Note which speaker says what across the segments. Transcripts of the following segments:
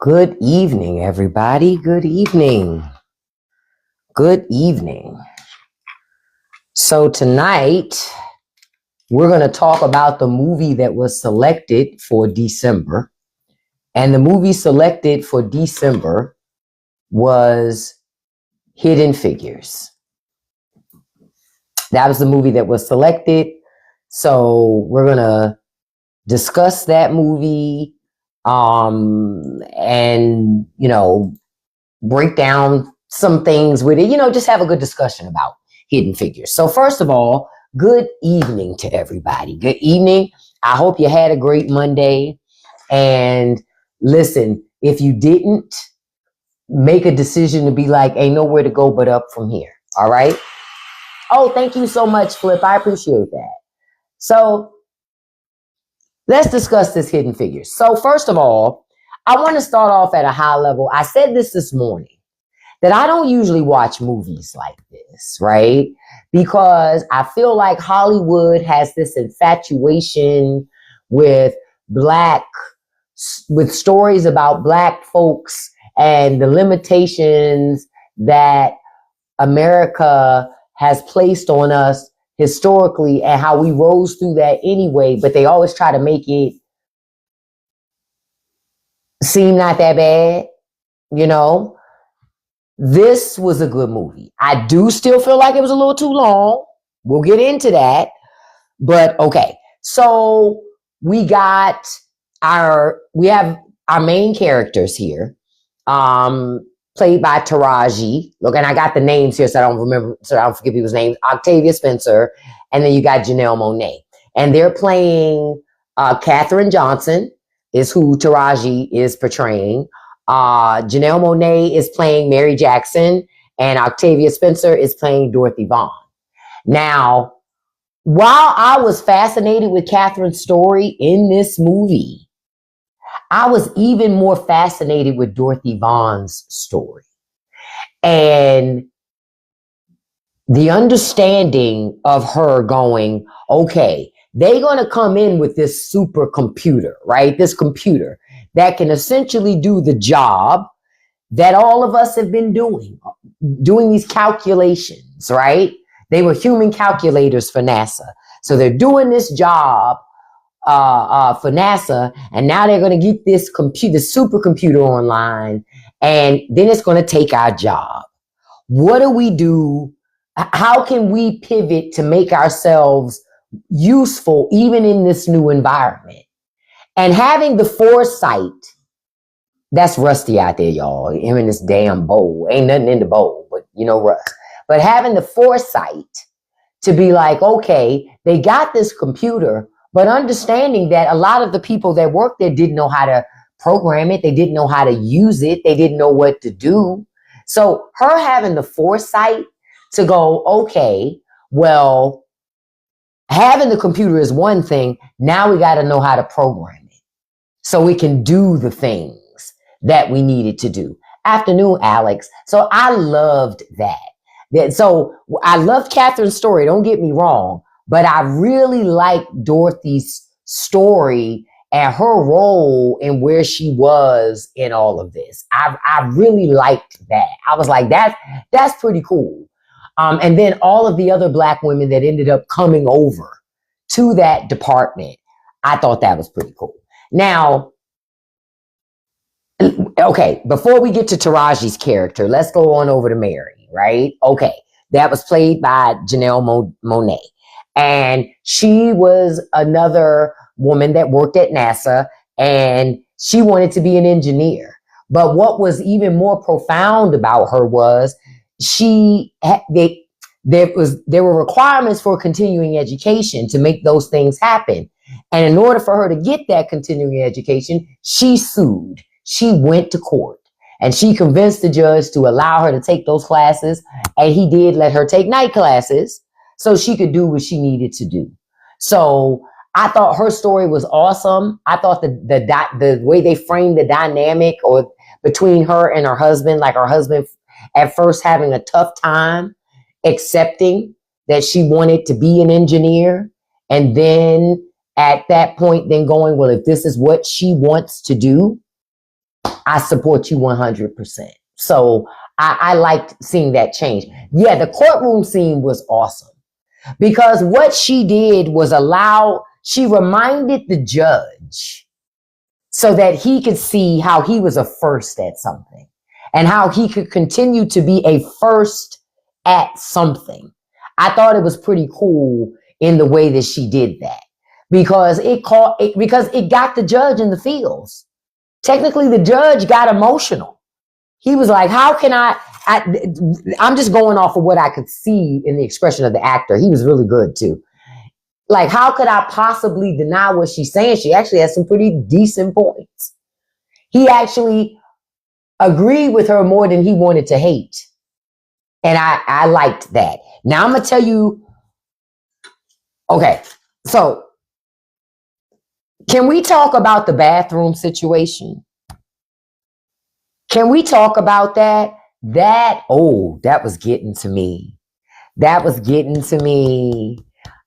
Speaker 1: Good evening, everybody. Good evening. Good evening. So tonight, we're going to talk about the movie that was selected for December. And the movie selected for December was Hidden Figures. That was the movie that was selected. So we're going to discuss that movie and, break down some things with it, just have a good discussion about Hidden Figures. So first of all, good evening to everybody. Good evening. I hope you had a great Monday. And listen, if you didn't, make a decision to be like, ain't nowhere to go but up from here. All right. Oh, thank you so much, Flip. I appreciate that. So let's discuss this Hidden Figures. So first of all, I want to start off at a high level. I said this morning, that I don't usually watch movies like this, right? Because I feel like Hollywood has this infatuation with stories about Black folks and the limitations that America has placed on us historically and how we rose through that anyway, but they always try to make it seem not that bad, This was a good movie. I do still feel like it was a little too long. We'll get into that. But okay. So we have our main characters here. Played by Taraji. Look, and I got the names here so I don't forget people's names. Octavia Spencer, and then you got Janelle Monáe. And they're playing Katherine Johnson is who Taraji is portraying. Janelle Monáe is playing Mary Jackson, and Octavia Spencer is playing Dorothy Vaughan. Now, while I was fascinated with Catherine's story in this movie, I was even more fascinated with Dorothy Vaughan's story. And the understanding of her going, okay, they're going to come in with this supercomputer, right? This computer that can essentially do the job that all of us have been doing these calculations, right? They were human calculators for NASA. So they're doing this job for NASA, and now they're going to get this supercomputer online, and then it's going to take our job. What do we do? How can we pivot to make ourselves useful even in this new environment? And having the foresight, that's rusty out there, y'all. I'm in this damn bowl. Ain't nothing in the bowl, but rust. But having the foresight to be like, okay, they got this computer, but understanding that a lot of the people that work there didn't know how to program it. They didn't know how to use it. They didn't know what to do. So her having the foresight to go, okay, well, having the computer is one thing. Now we got to know how to program it so we can do the things that we needed to do. Afternoon, Alex. So I loved that. So I loved Catherine's story. Don't get me wrong, but I really liked Dorothy's story and her role and where she was in all of this. I really liked that. I was like, that's pretty cool. And then all of the other Black women that ended up coming over to that department, I thought that was pretty cool. Now, okay, before we get to Taraji's character, let's go on over to Mary, right? Okay, that was played by Janelle Monáe. And she was another woman that worked at NASA, and she wanted to be an engineer. But what was even more profound about her was there were requirements for continuing education to make those things happen. And in order for her to get that continuing education, she sued. She went to court, and she convinced the judge to allow her to take those classes. And he did let her take night classes so she could do what she needed to do. So I thought her story was awesome. I thought the way they framed the dynamic or between her and her husband, like her husband at first having a tough time accepting that she wanted to be an engineer. And then at that point then going, well, if this is what she wants to do, I support you 100%. So I liked seeing that change. Yeah, the courtroom scene was awesome because what she did was she reminded the judge so that he could see how he was a first at something and how he could continue to be a first at something. I thought it was pretty cool in the way that she did that because it got the judge in the feels. Technically, the judge got emotional. He was like, how can I'm just going off of what I could see in the expression of the actor. He was really good too. Like, how could I possibly deny what she's saying? She actually has some pretty decent points. He actually agreed with her more than he wanted to hate. And I liked that. Now I'm going to tell you, okay, so can we talk about the bathroom situation? Can we talk about that? That was getting to me. That was getting to me.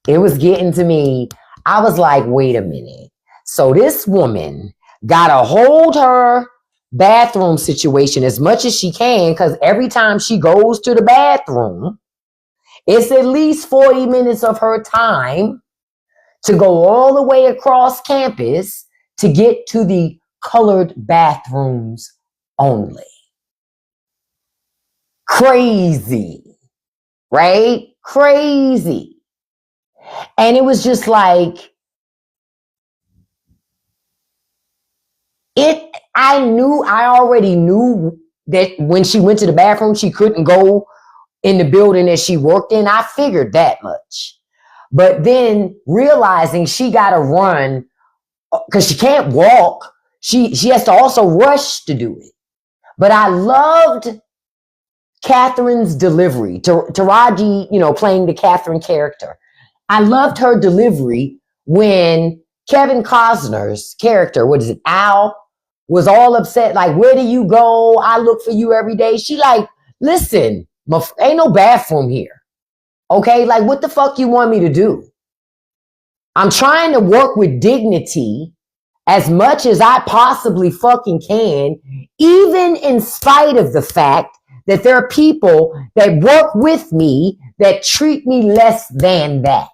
Speaker 1: It was getting to me. I was like, wait a minute. So this woman got to hold her bathroom situation as much as she can because every time she goes to the bathroom, it's at least 40 minutes of her time to go all the way across campus to get to the colored bathrooms only. Crazy, right? Crazy. And it was just like, I already knew that when she went to the bathroom, she couldn't go in the building that she worked in. I figured that much. But then realizing she got to run because she can't walk. She has to also rush to do it. But I loved Catherine's delivery. Taraji, playing the Catherine character. I loved her delivery when Kevin Costner's character, Al, was all upset. Like, where do you go? I look for you every day. She like, listen, ain't no bathroom here. Okay? Like, what the fuck you want me to do? I'm trying to work with dignity as much as I possibly fucking can, even in spite of the fact that there are people that work with me that treat me less than that.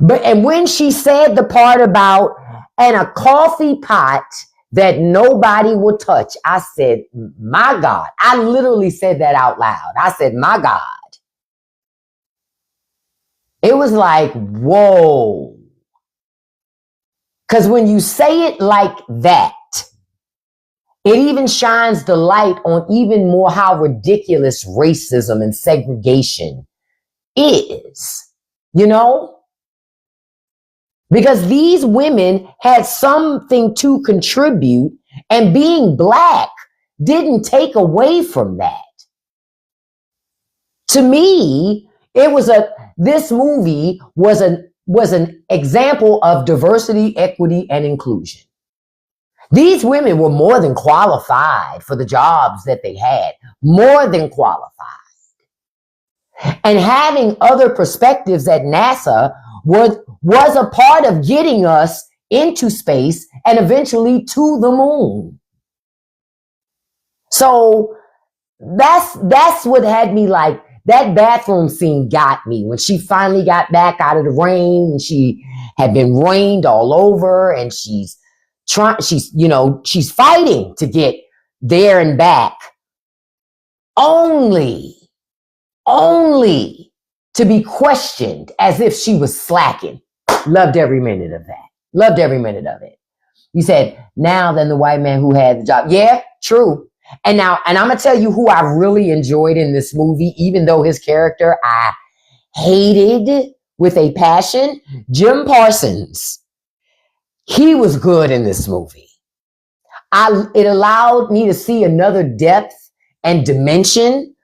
Speaker 1: And when she said the part about, and a coffee pot that nobody will touch, I said, my God. I literally said that out loud. I said, my God. It was like, whoa. Because when you say it like that, it even shines the light on even more how ridiculous racism and segregation is, Because these women had something to contribute, and being Black didn't take away from that. To me, this movie was an example of diversity, equity, and inclusion. These women were more than qualified for the jobs that they had, more than qualified. And having other perspectives at NASA was a part of getting us into space and eventually to the moon. So that's what had me like, that bathroom scene got me when she finally got back out of the rain and she had been rained all over and she's fighting to get there and back only to be questioned as if she was slacking. Loved every minute of that. Loved every minute of it. You said, now then the white man who had the job. Yeah, true. And I'm going to tell you who I really enjoyed in this movie, even though his character I hated with a passion. Jim Parsons. He was good in this movie. It allowed me to see another depth and dimension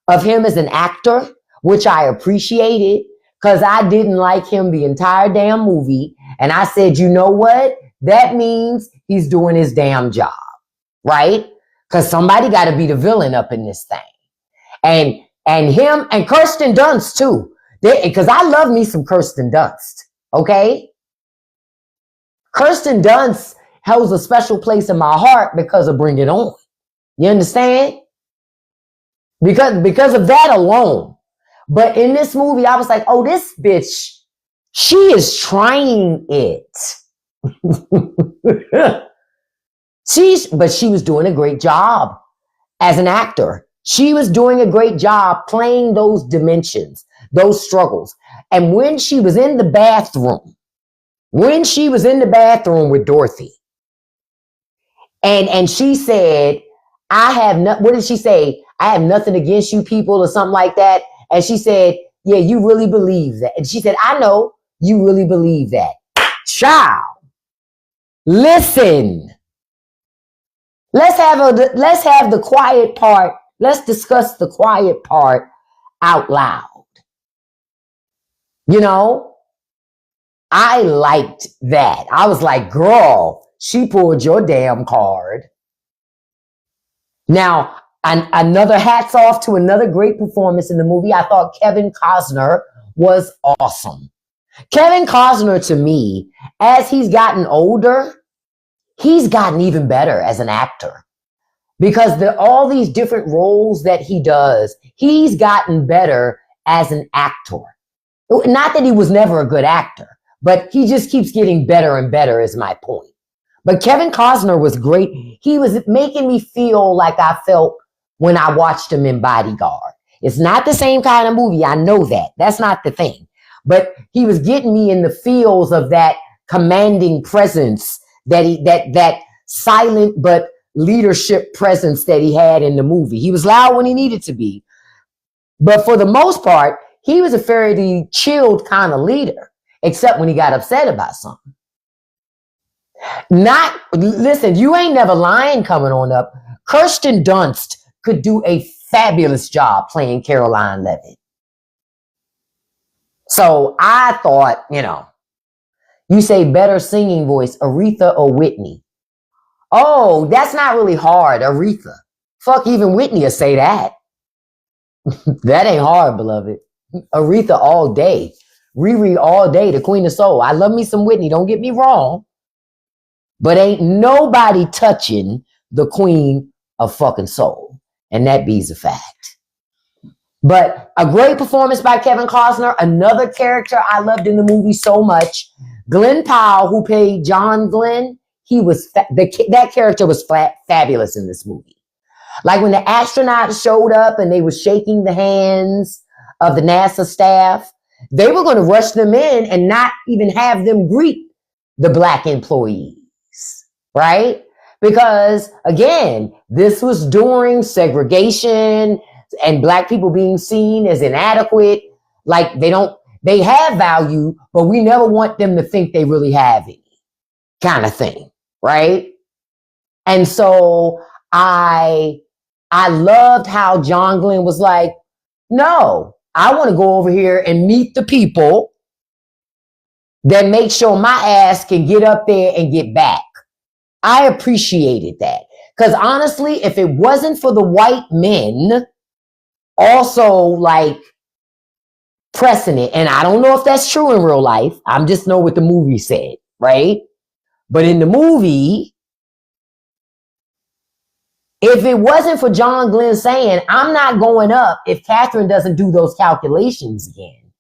Speaker 1: of him as an actor, which I appreciated because I didn't like him the entire damn movie. And I said, you know what? That means he's doing his damn job, right? Because somebody got to be the villain up in this thing. And him and Kirsten Dunst too. Because I love me some Kirsten Dunst. Okay? Kirsten Dunst holds a special place in my heart because of Bring It On. You understand? Because of that alone. But in this movie, I was like, oh, this bitch, she is trying it. But she was doing a great job as an actor. She was doing a great job playing those dimensions, those struggles. And when she was in the bathroom with Dorothy, and she said, what did she say? I have nothing against you people or something like that. And she said, yeah, you really believe that. And she said, I know you really believe that. Child, listen. Let's have the quiet part. Let's discuss the quiet part out loud. You know, I liked that. I was like, girl, she pulled your damn card. Now, another hats off to another great performance in the movie. I thought Kevin Costner was awesome. Kevin Costner, to me, as he's gotten older, he's gotten even better as an actor. Because all these different roles that he does, he's gotten better as an actor. Not that he was never a good actor, but he just keeps getting better and better is my point. But Kevin Costner was great. He was making me feel like I felt when I watched him in Bodyguard. It's not the same kind of movie. I know that. That's not the thing. But he was getting me in the feels of that commanding presence that silent but leadership presence that he had in the movie. He was loud when he needed to be. But for the most part, he was a fairly chilled kind of leader, except when he got upset about something. Listen, you ain't never lying coming on up. Kirsten Dunst could do a fabulous job playing Caroline Levitt. So I thought, you say better singing voice, Aretha or Whitney. Oh, that's not really hard, Aretha. Fuck, even Whitney will say that. That ain't hard, beloved. Aretha all day. Riri all day, the queen of soul. I love me some Whitney, don't get me wrong. But ain't nobody touching the queen of fucking soul. And that be's a fact. But a great performance by Kevin Costner. Another character I loved in the movie so much. Glenn Powell, who played John Glenn, that character was fabulous in this movie. Like when the astronauts showed up and they were shaking the hands of the NASA staff, they were going to rush them in and not even have them greet the black employees, right? Because again, this was during segregation and black people being seen as inadequate. Like they have value, but we never want them to think they really have any kind of thing, right? And so I loved how John Glenn was like, no, I want to go over here and meet the people that make sure my ass can get up there and get back. I appreciated that. Because honestly, if it wasn't for the white men also like pressing it, and I don't know if that's true in real life, I just know what the movie said, right? But in the movie, if it wasn't for John Glenn saying, I'm not going up if Catherine doesn't do those calculations again,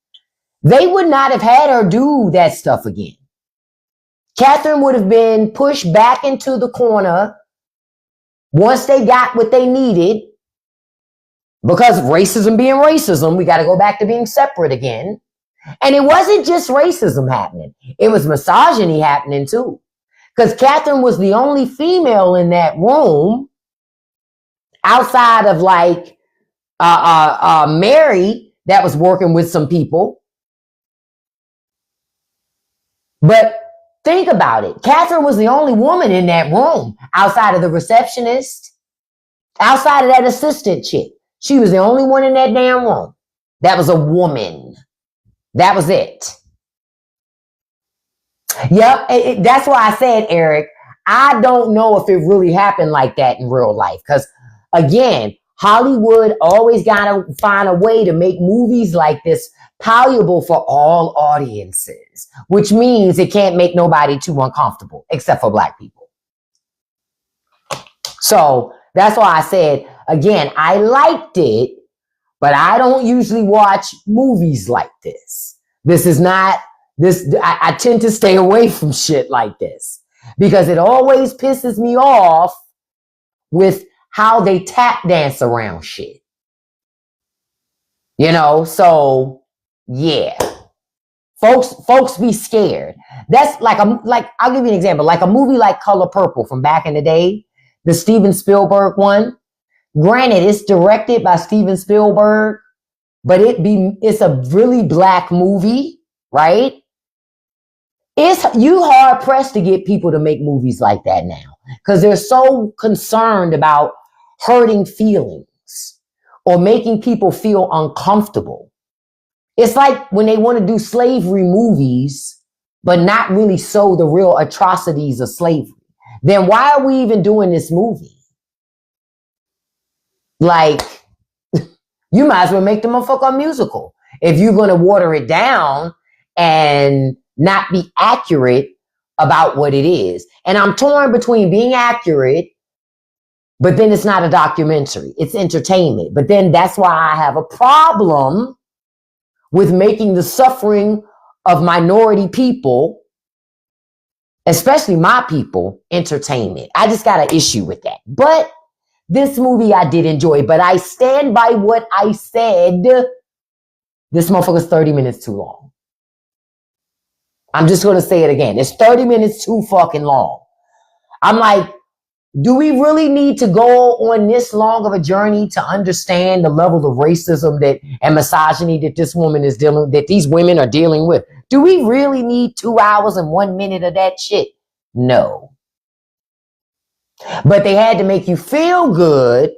Speaker 1: they would not have had her do that stuff again. Catherine would have been pushed back into the corner once they got what they needed, because racism being racism, we got to go back to being separate again. And it wasn't just racism happening. It was misogyny happening too. Because Catherine was the only female in that room outside of like Mary that was working with some people. But think about it. Catherine was the only woman in that room outside of the receptionist, outside of that assistant chick. She was the only one in that damn room that was a woman. That was it. Yep, that's why I said, Eric, I don't know if it really happened like that in real life. Because, again, Hollywood always gotta find a way to make movies like this palatable for all audiences, which means it can't make nobody too uncomfortable, except for black people. So that's why I said, again, I liked it, but I don't usually watch movies like this. This is not this. I tend to stay away from shit like this because it always pisses me off with how they tap dance around shit. You know, so yeah. Folks be scared. That's like I'll give you an example. Like a movie like Color Purple from back in the day, the Steven Spielberg one. Granted, it's directed by Steven Spielberg, but it's a really black movie, right? You hard pressed to get people to make movies like that now because they're so concerned about hurting feelings or making people feel uncomfortable. It's like when they want to do slavery movies, but not really show the real atrocities of slavery. Then why are we even doing this movie? Like, you might as well make the motherfucker a musical. If you're going to water it down and not be accurate about what it is. And I'm torn between being accurate, but then it's not a documentary. It's entertainment. But then that's why I have a problem with making the suffering of minority people, especially my people, entertainment. I just got an issue with that. But this movie I did enjoy, but I stand by what I said. This motherfucker's 30 minutes too long. I'm just going to say it again. It's 30 minutes too fucking long. I'm like, do we really need to go on this long of a journey to understand the level of racism and misogyny that these women are dealing with? Do we really need 2 hours and 1 minute of that shit? No. But they had to make you feel good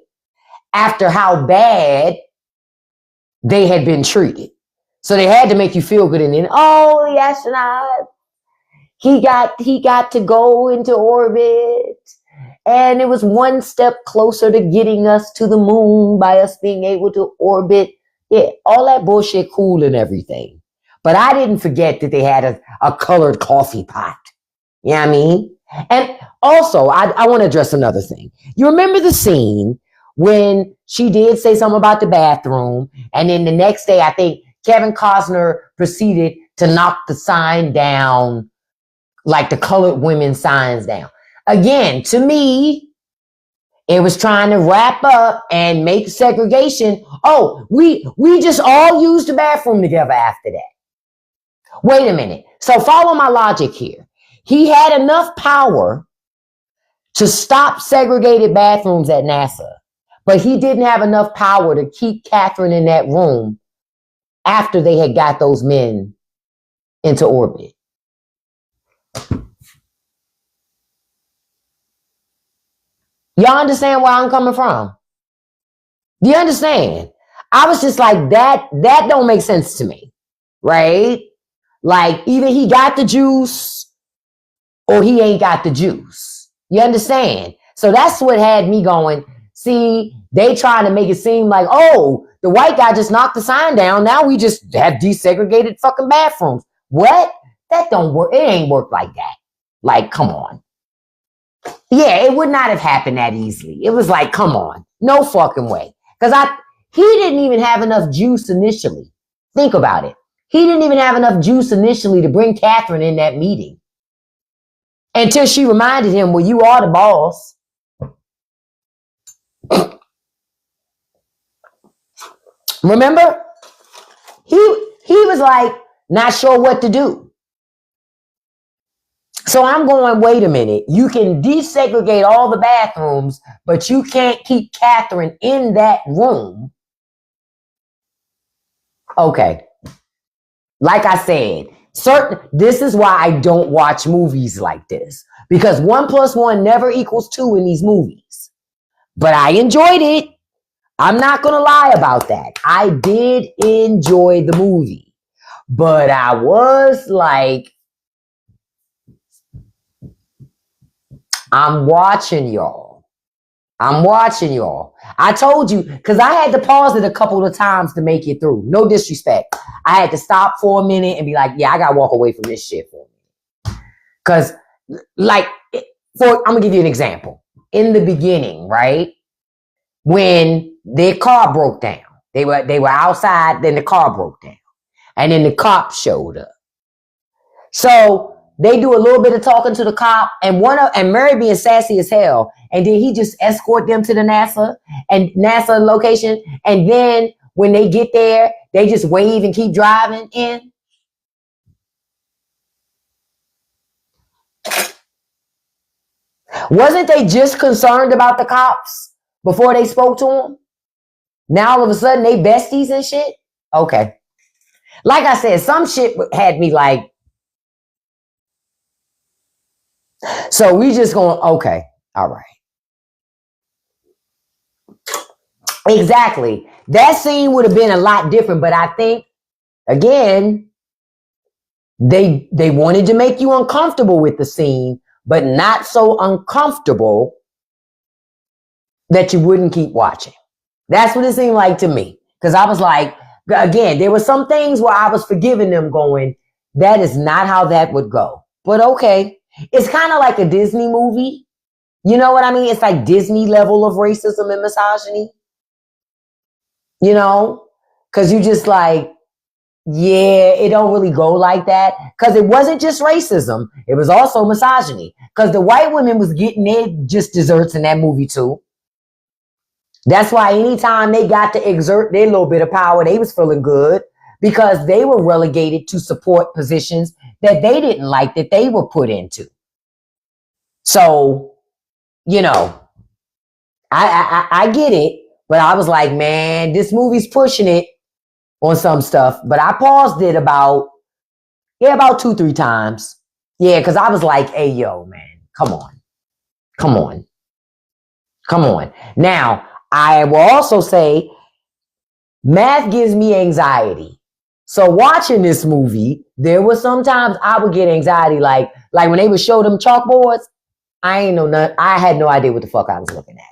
Speaker 1: after how bad they had been treated. So they had to make you feel good. And then, oh, the astronaut, he got to go into orbit. And it was one step closer to getting us to the moon by us being able to orbit. Yeah, all that bullshit cool and everything. But I didn't forget that they had a colored coffee pot. You know what I mean? And also, I want to address another thing. You remember the scene when she did say something about the bathroom, and then the next day, I think Kevin Costner proceeded to knock the sign down, like the colored women signs down. Again, to me, it was trying to wrap up and make segregation. Oh, we just all used the bathroom together after that. Wait a minute. So follow my logic here. He had enough power to stop segregated bathrooms at NASA, but he didn't have enough power to keep Catherine in that room after they had got those men into orbit. Y'all understand where I'm coming from? Do you understand? I was just like, that don't make sense to me, right? Like, either he got the juice or he ain't got the juice. You understand? So that's what had me going, see, they trying to make it seem like, oh, the white guy just knocked the sign down. Now we just have desegregated fucking bathrooms. What? That don't work. It ain't work like that. Like, come on. Yeah, it would not have happened that easily. It was like, come on. No fucking way. Because he didn't even have enough juice initially. Think about it. He didn't even have enough juice initially to bring Catherine in that meeting. Until she reminded him, well, you are the boss. Remember? He was like, not sure what to do. So I'm going, wait a minute. You can desegregate all the bathrooms, but you can't keep Catherine in that room. Okay. Like I said, this is why I don't watch movies like this. Because 1 + 1 never equals 2 in these movies. But I enjoyed it. I'm not going to lie about that. I did enjoy the movie. But I was like, I'm watching y'all. I'm watching y'all. I told you, because I had to pause it a couple of times to make it through. No disrespect. I had to stop for a minute and be like, yeah, I got to walk away from this shit for a minute. Because, like, I'm going to give you an example. In the beginning, right, when their car broke down, they were outside, then the car broke down. And then the cops showed up. So they do a little bit of talking to the cop, and Murray being sassy as hell, and then he just escort them to the NASA location, and then when they get there, they just wave and keep driving in. Wasn't they just concerned about the cops before they spoke to them? Now all of a sudden they besties and shit? Okay. Like I said, some shit had me like, so we just going, okay, all right. Exactly. That scene would have been a lot different, but I think, again, they wanted to make you uncomfortable with the scene, but not so uncomfortable that you wouldn't keep watching. That's what it seemed like to me. Because I was like, again, there were some things where I was forgiving them going, that is not how that would go. But okay. It's kind of like a Disney movie. You know what I mean? It's like Disney level of racism and misogyny. You know? Because you just like, yeah, it don't really go like that. Because it wasn't just racism. It was also misogyny. Because the white women was getting their just desserts in that movie too. That's why anytime they got to exert their little bit of power, they was feeling good. Because they were relegated to support positions that they didn't like, that they were put into. So, you know, I get it, but I was like, man, this movie's pushing it on some stuff. But I paused it about 2-3 times. Yeah, because I was like, hey, yo, man, come on. Now, I will also say, math gives me anxiety. So watching this movie, there were sometimes I would get anxiety, like when they would show them chalkboards, I had no idea what the fuck I was looking at.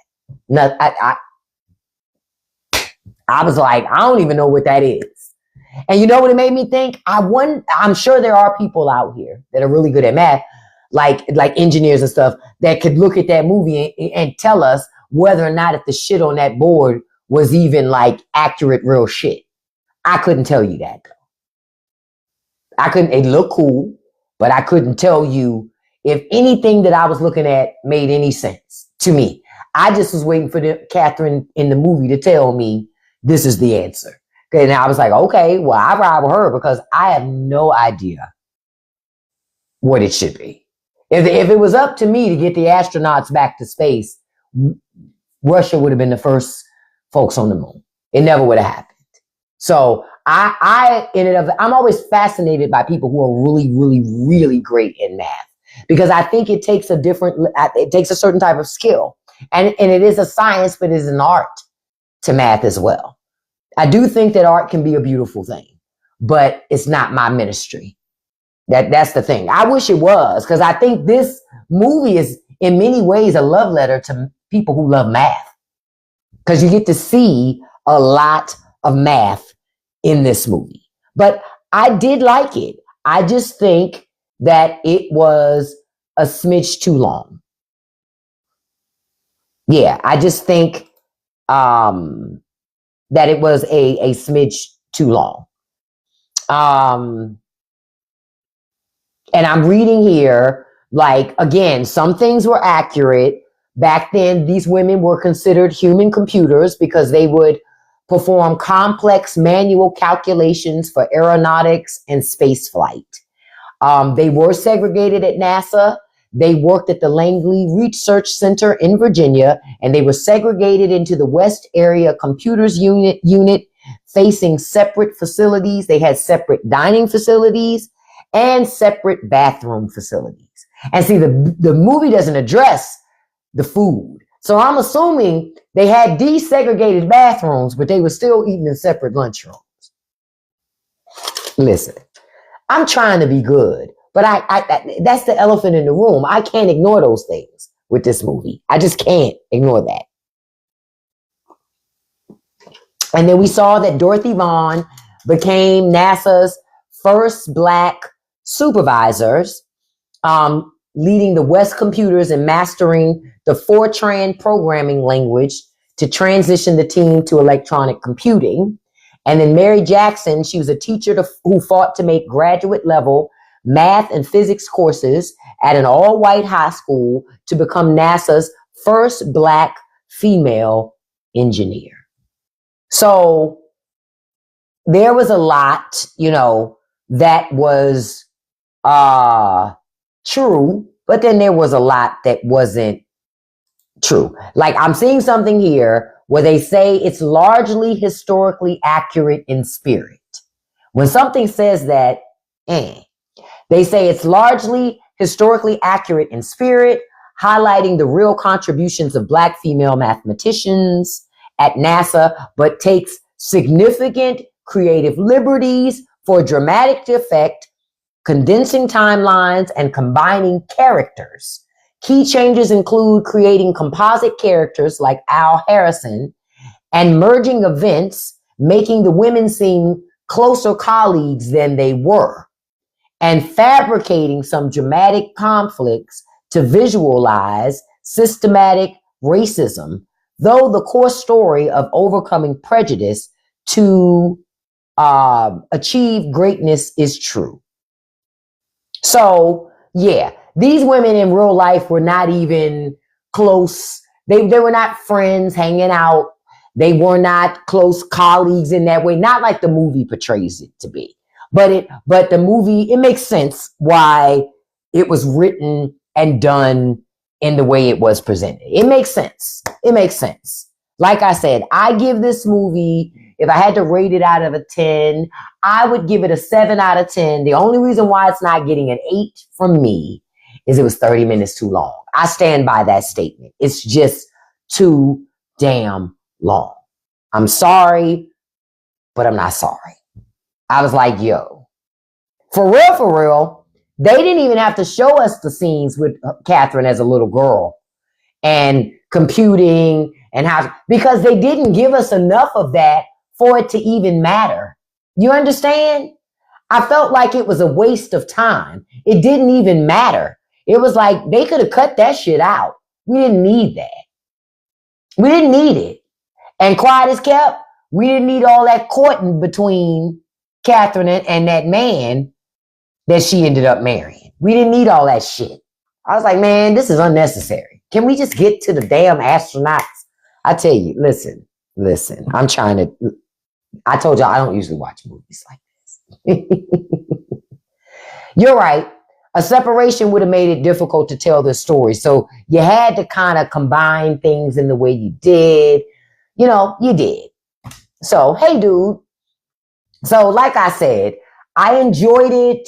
Speaker 1: I was like, I don't even know what that is. And you know what it made me think? I'm sure there are people out here that are really good at math, like engineers and stuff, that could look at that movie and tell us whether or not if the shit on that board was even like accurate, real shit. I couldn't tell you that though. It looked cool, but I couldn't tell you if anything that I was looking at made any sense to me. I just was waiting for Catherine in the movie to tell me this is the answer. And I was like, okay, well, I ride with her because I have no idea what it should be. If it was up to me to get the astronauts back to space, Russia would have been the first folks on the moon. It never would have happened. So I'm always fascinated by people who are really, really, really great in math, because I think it takes a certain type of skill, and it is a science, but it is an art to math as well. I do think that art can be a beautiful thing, but it's not my ministry. That's the thing. I wish it was, because I think this movie is in many ways a love letter to people who love math, because you get to see a lot of math in this movie. But I did like it. I just think that it was a smidge too long. Yeah, I just think that it was a smidge too long. And I'm reading here, like, again, some things were accurate. Back then, these women were considered human computers because they would perform complex manual calculations for aeronautics and space flight. They were segregated at NASA. They worked at the Langley Research Center in Virginia, and they were segregated into the West Area Computers Unit facing separate facilities. They had separate dining facilities and separate bathroom facilities. And see, the movie doesn't address the food. So I'm assuming they had desegregated bathrooms, but they were still eating in separate lunchrooms. Listen, I'm trying to be good, but I that's the elephant in the room. I can't ignore those things with this movie. I just can't ignore that. And then we saw that Dorothy Vaughan became NASA's first Black supervisors, leading the West computers and mastering the Fortran programming language to transition the team to electronic computing. And then Mary Jackson, she was a teacher who fought to make graduate level math and physics courses at an all-white high school to become NASA's first Black female engineer. So there was a lot, that was true, but then there was a lot that wasn't true. Like I'm seeing something here where they say it's largely historically accurate in spirit. When something says that, they say it's largely historically accurate in spirit, highlighting the real contributions of Black female mathematicians at NASA, but takes significant creative liberties for dramatic effect, condensing timelines and combining characters. Key changes include creating composite characters like Al Harrison and merging events, making the women seem closer colleagues than they were, and fabricating some dramatic conflicts to visualize systematic racism, though the core story of overcoming prejudice to achieve greatness is true. So, yeah, these women in real life were not even close. They were not friends hanging out. They were not close colleagues in that way. Not like the movie portrays it to be. But the movie, it makes sense why it was written and done in the way it was presented. It makes sense. It makes sense. Like I said, I give this movie, if I had to rate it out of a 10, I would give it a 7 out of 10. The only reason why it's not getting an 8 from me is it was 30 minutes too long. I stand by that statement. It's just too damn long. I'm sorry, but I'm not sorry. I was like, yo, for real, they didn't even have to show us the scenes with Catherine as a little girl and computing and how, because they didn't give us enough of that for it to even matter. You understand? I felt like it was a waste of time. It didn't even matter. It was like they could have cut that shit out. We didn't need that. We didn't need it. And quiet as kept, we didn't need all that courting between Catherine and that man that she ended up marrying. We didn't need all that shit. I was like, man, this is unnecessary. Can we just get to the damn astronauts? I tell you, listen, I told y'all I don't usually watch movies like this. You're right. A separation would have made it difficult to tell this story. So you had to kind of combine things in the way you did. You did. So, hey, dude. So, like I said, I enjoyed it.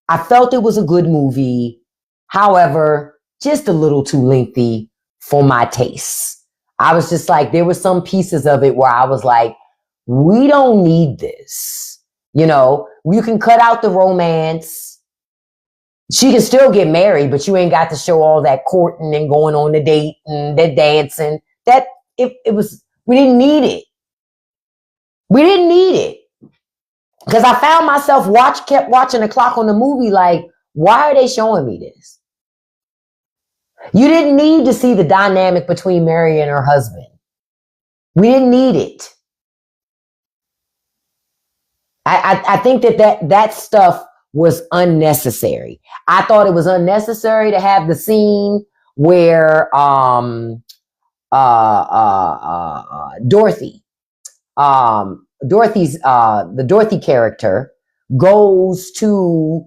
Speaker 1: I felt it was a good movie. However, just a little too lengthy for my tastes. I was just like, there were some pieces of it where I was like, we don't need this. You can cut out the romance. She can still get married, but you ain't got to show all that courting and going on the date and the dancing. We didn't need it. We didn't need it. Because I found myself kept watching the clock on the movie like, why are they showing me this? You didn't need to see the dynamic between Mary and her husband. We didn't need it. I think that stuff was unnecessary. I thought it was unnecessary to have the scene where the Dorothy character goes to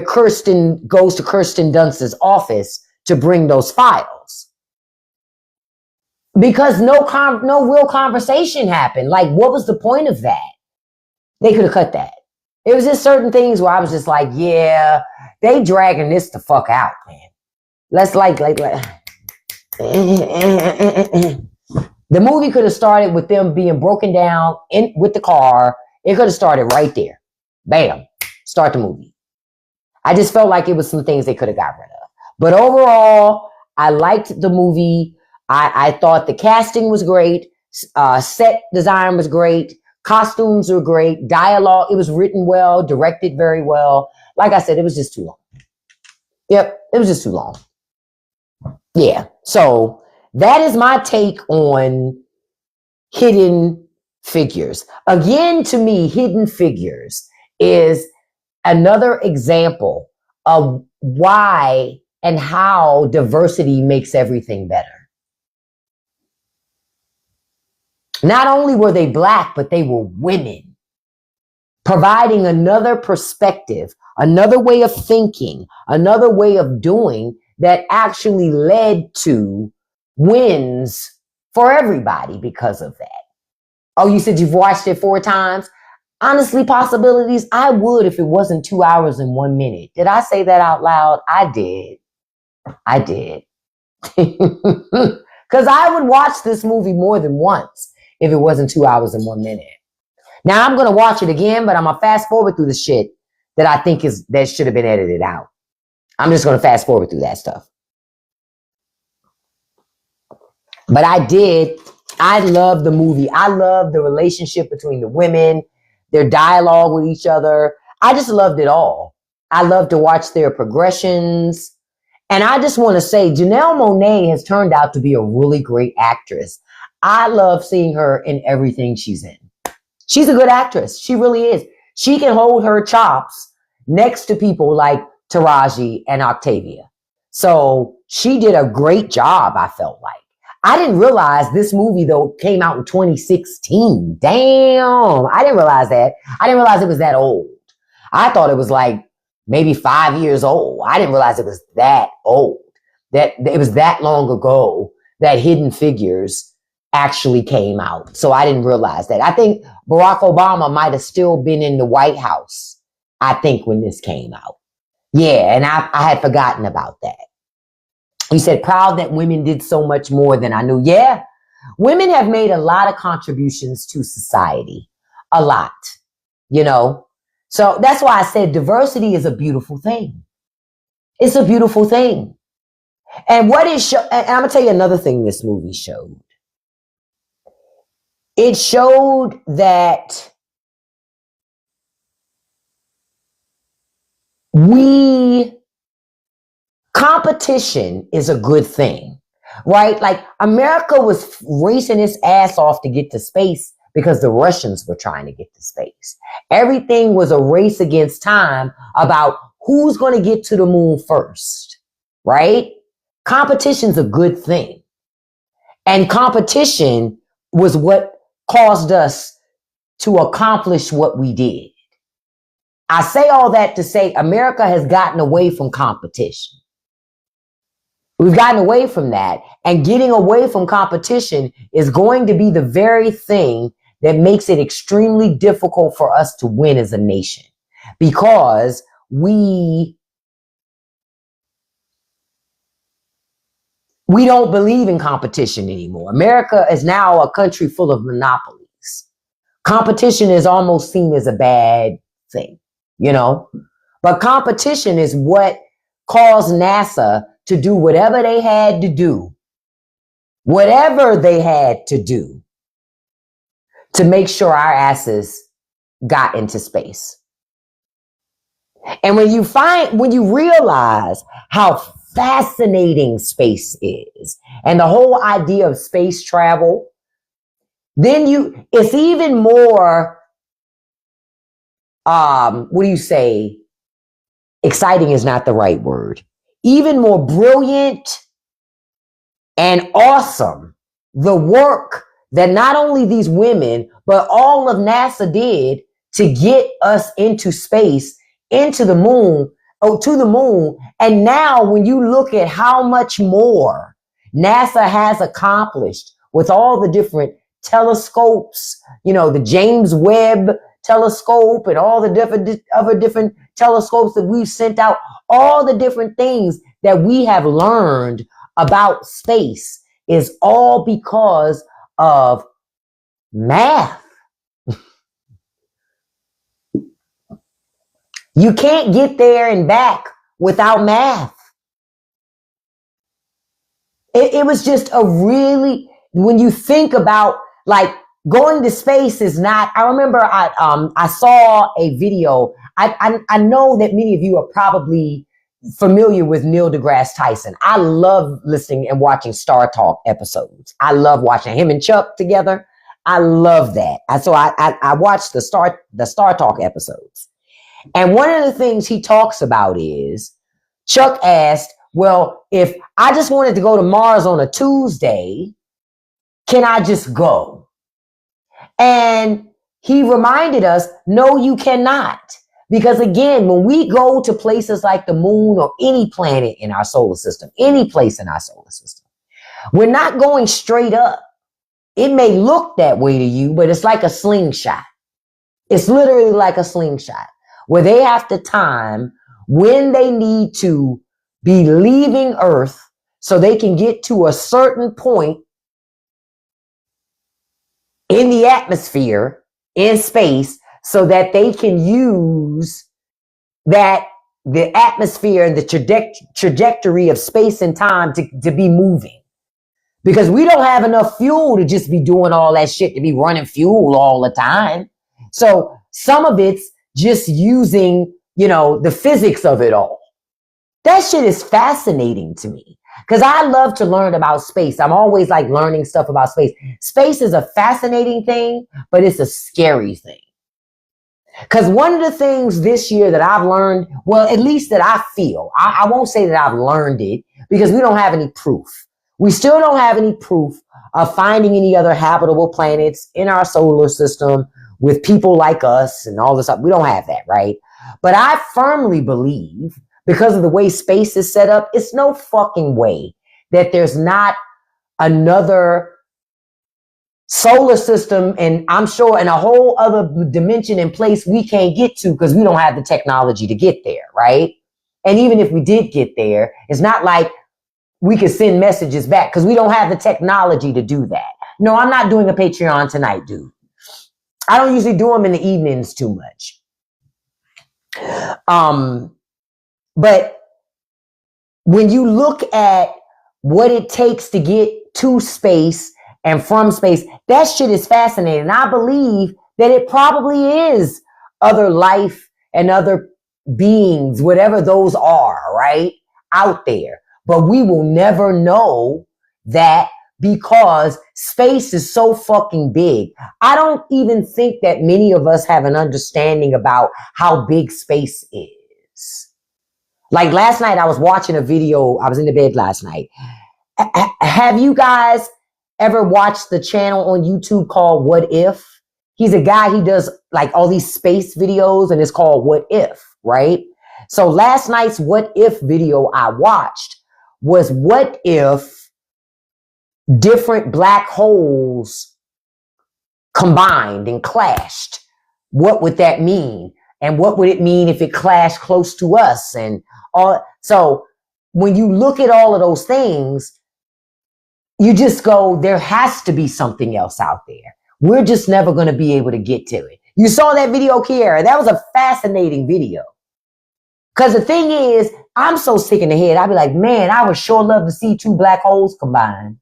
Speaker 1: Kirsten Dunst's office to bring those files. Because no real conversation happened. Like, what was the point of that? They could have cut that. It was just certain things where I was just like, yeah, they dragging this the fuck out, man. Let's like. The movie could have started with them being broken down with the car. It could have started right there. Bam. Start the movie. I just felt like it was some things they could have got rid of. But overall, I liked the movie. I thought the casting was great. Set design was great. Costumes were great. Dialogue, it was written well, directed very well. Like I said, it was just too long. Yep, it was just too long. Yeah. So that is my take on Hidden Figures. Again, to me, Hidden Figures is another example of why and how diversity makes everything better. Not only were they Black, but they were women, providing another perspective, another way of thinking, another way of doing that actually led to wins for everybody because of that. Oh, you said you've watched it 4 times? Honestly, possibilities, I would if it wasn't 2 hours and 1 minute. Did I say that out loud? I did. I did. Because I would watch this movie more than once if it wasn't 2 hours and 1 minute. Now I'm going to watch it again, but I'm going to fast forward through the shit that I think that should have been edited out. I'm just going to fast forward through that stuff. But I love the movie. I love the relationship between the women, their dialogue with each other. I just loved it all. I love to watch their progressions. And I just want to say, Janelle Monáe has turned out to be a really great actress. I love seeing her in everything she's in. She's a good actress. She really is. She can hold her chops next to people like Taraji and Octavia. So she did a great job, I felt like. I didn't realize this movie, though, came out in 2016. Damn. I didn't realize that. I didn't realize it was that old. I thought it was like maybe 5 years old. I didn't realize it was that old. That it was that long ago that Hidden Figures actually came out. So I didn't realize that. I think Barack Obama might have still been in the White House, I think, when this came out. Yeah, and I had forgotten about that. You said, proud that women did so much more than I knew. Yeah, women have made a lot of contributions to society. A lot, you know. So that's why I said diversity is a beautiful thing. It's a beautiful thing. And what and I'm going to tell you another thing this movie showed. It showed that competition is a good thing, right? Like America was racing its ass off to get to space because the Russians were trying to get to space. Everything was a race against time about who's going to get to the moon first, right? Competition's a good thing. And competition was what caused us to accomplish what we did. I say all that to say America has gotten away from competition. We've gotten away from that, and getting away from competition is going to be the very thing that makes it extremely difficult for us to win as a nation, because we don't believe in competition anymore. America is now a country full of monopolies. Competition is almost seen as a bad thing, you know, but competition is what caused NASA to do whatever they had to do to make sure our asses got into space. And when you realize how fascinating space is and the whole idea of space travel, then it's even more, exciting is not the right word. Even more brilliant and awesome the work that not only these women, but all of NASA did to get us into space, into the moon, to the moon. And now when you look at how much more NASA has accomplished with all the different telescopes, the James Webb telescope and all the other different telescopes that we've sent out, all the different things that we have learned about space is all because of math. You can't get there and back without math. It was just when you think about like going to space is not. I remember I saw a video. I know that many of you are probably familiar with Neil deGrasse Tyson. I love listening and watching Star Talk episodes. I love watching him and Chuck together. I love that. So I watched the Star Talk episodes. And one of the things he talks about is Chuck asked, well, if I just wanted to go to Mars on a Tuesday, can I just go? And he reminded us, no, you cannot. Because again, when we go to places like the moon or any planet in our solar system, any place in our solar system, we're not going straight up. It may look that way to you, but it's like a slingshot. It's literally like a slingshot where they have to time when they need to be leaving Earth so they can get to a certain point in the atmosphere, in space, so that they can use that the atmosphere and the trajectory of space and time to be moving. Because we don't have enough fuel to just be doing all that shit, to be running fuel all the time. So some of it's just using, the physics of it all. That shit is fascinating to me because I love to learn about space. I'm always like learning stuff about space. Space is a fascinating thing, but it's a scary thing. Because one of the things this year that I've learned, well, at least that I feel, I won't say that I've learned it because we don't have any proof. We still don't have any proof of finding any other habitable planets in our solar system with people like us and all this stuff. We don't have that, right? But I firmly believe, because of the way space is set up, it's no fucking way that there's not another solar system, and I'm sure in a whole other dimension and place we can't get to because we don't have the technology to get there, right? And even if we did get there, it's not like we could send messages back because we don't have the technology to do that. No, I'm not doing a Patreon tonight, dude. I don't usually do them in the evenings too much. But when you look at what it takes to get to space and from space, that shit is fascinating. I believe that it probably is other life and other beings, whatever those are, right, out there. But we will never know that because space is so fucking big. I don't even think that many of us have an understanding about how big space is. Like last night, I was watching a video. I was in the bed last night. Have you guys ever watched the channel on YouTube called What If? He's a guy, he does like all these space videos and it's called What If, right? So last night's What If video I watched was what if different black holes combined and clashed? What would that mean? And what would it mean if it clashed close to us? And all. So when you look at all of those things, you just go, there has to be something else out there. We're just never going to be able to get to it. You saw that video, Kiara. That was a fascinating video. Because the thing is, I'm so sick in the head. I'd be like, man, I would sure love to see two black holes combined.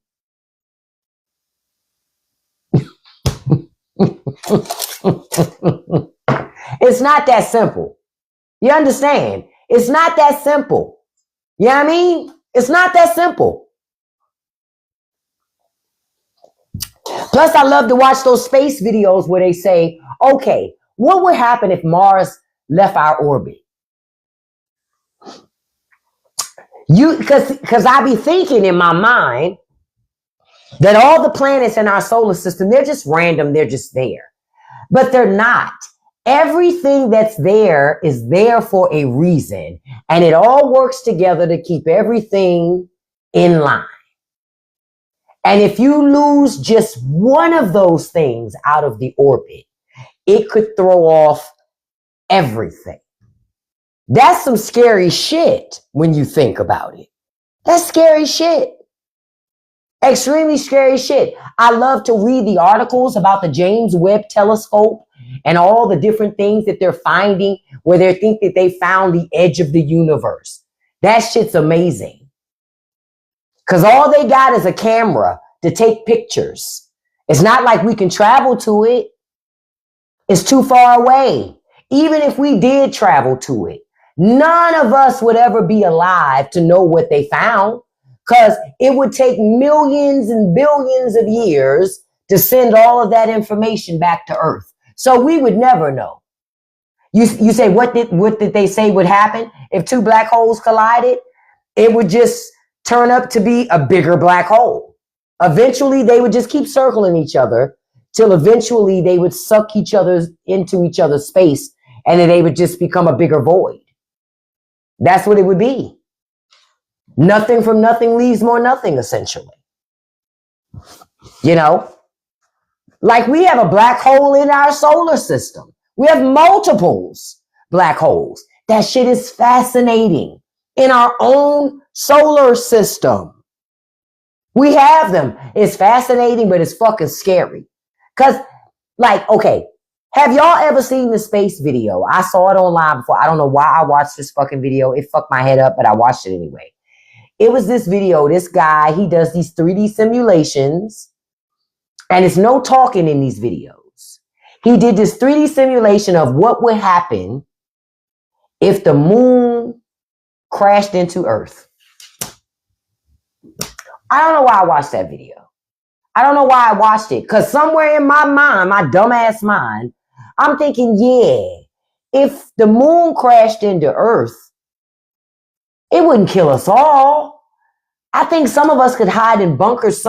Speaker 1: It's not that simple. You understand? It's not that simple. You know what I mean? It's not that simple. Plus, I love to watch those space videos where they say, okay, what would happen if Mars left our orbit? Because I be thinking in my mind that all the planets in our solar system, they're just random. They're just there. But they're not. Everything that's there is there for a reason. And it all works together to keep everything in line. And if you lose just one of those things out of the orbit, it could throw off everything. That's some scary shit when you think about it. That's scary shit. Extremely scary shit. I love to read the articles about the James Webb Telescope and all the different things that they're finding where they think that they found the edge of the universe. That shit's amazing. Because all they got is a camera to take pictures. It's not like we can travel to it. It's too far away. Even if we did travel to it, none of us would ever be alive to know what they found, because it would take millions and billions of years to send all of that information back to Earth. So we would never know. You say, what did they say would happen if two black holes collided? It would just turn up to be a bigger black hole. Eventually, they would just keep circling each other till eventually they would suck into each other's space, and then they would just become a bigger void. That's what it would be. Nothing from nothing leaves more nothing, essentially. You know? Like, we have a black hole in our solar system. We have multiples black holes. That shit is fascinating. In our own solar system, we have them. It's fascinating, but it's fucking scary. Because, like, okay, have y'all ever seen the space video? I saw it online before. I don't know why I watched this fucking video. It fucked my head up, but I watched it anyway. It was this video. This guy, he does these 3D simulations, and it's no talking in these videos. He did this 3D simulation of what would happen if the moon crashed into Earth. I don't know why I watched that video. I don't know why I watched it, because somewhere in my mind, my dumbass mind, I'm thinking, yeah, if the moon crashed into Earth, it wouldn't kill us all. I think some of us could hide in bunkers.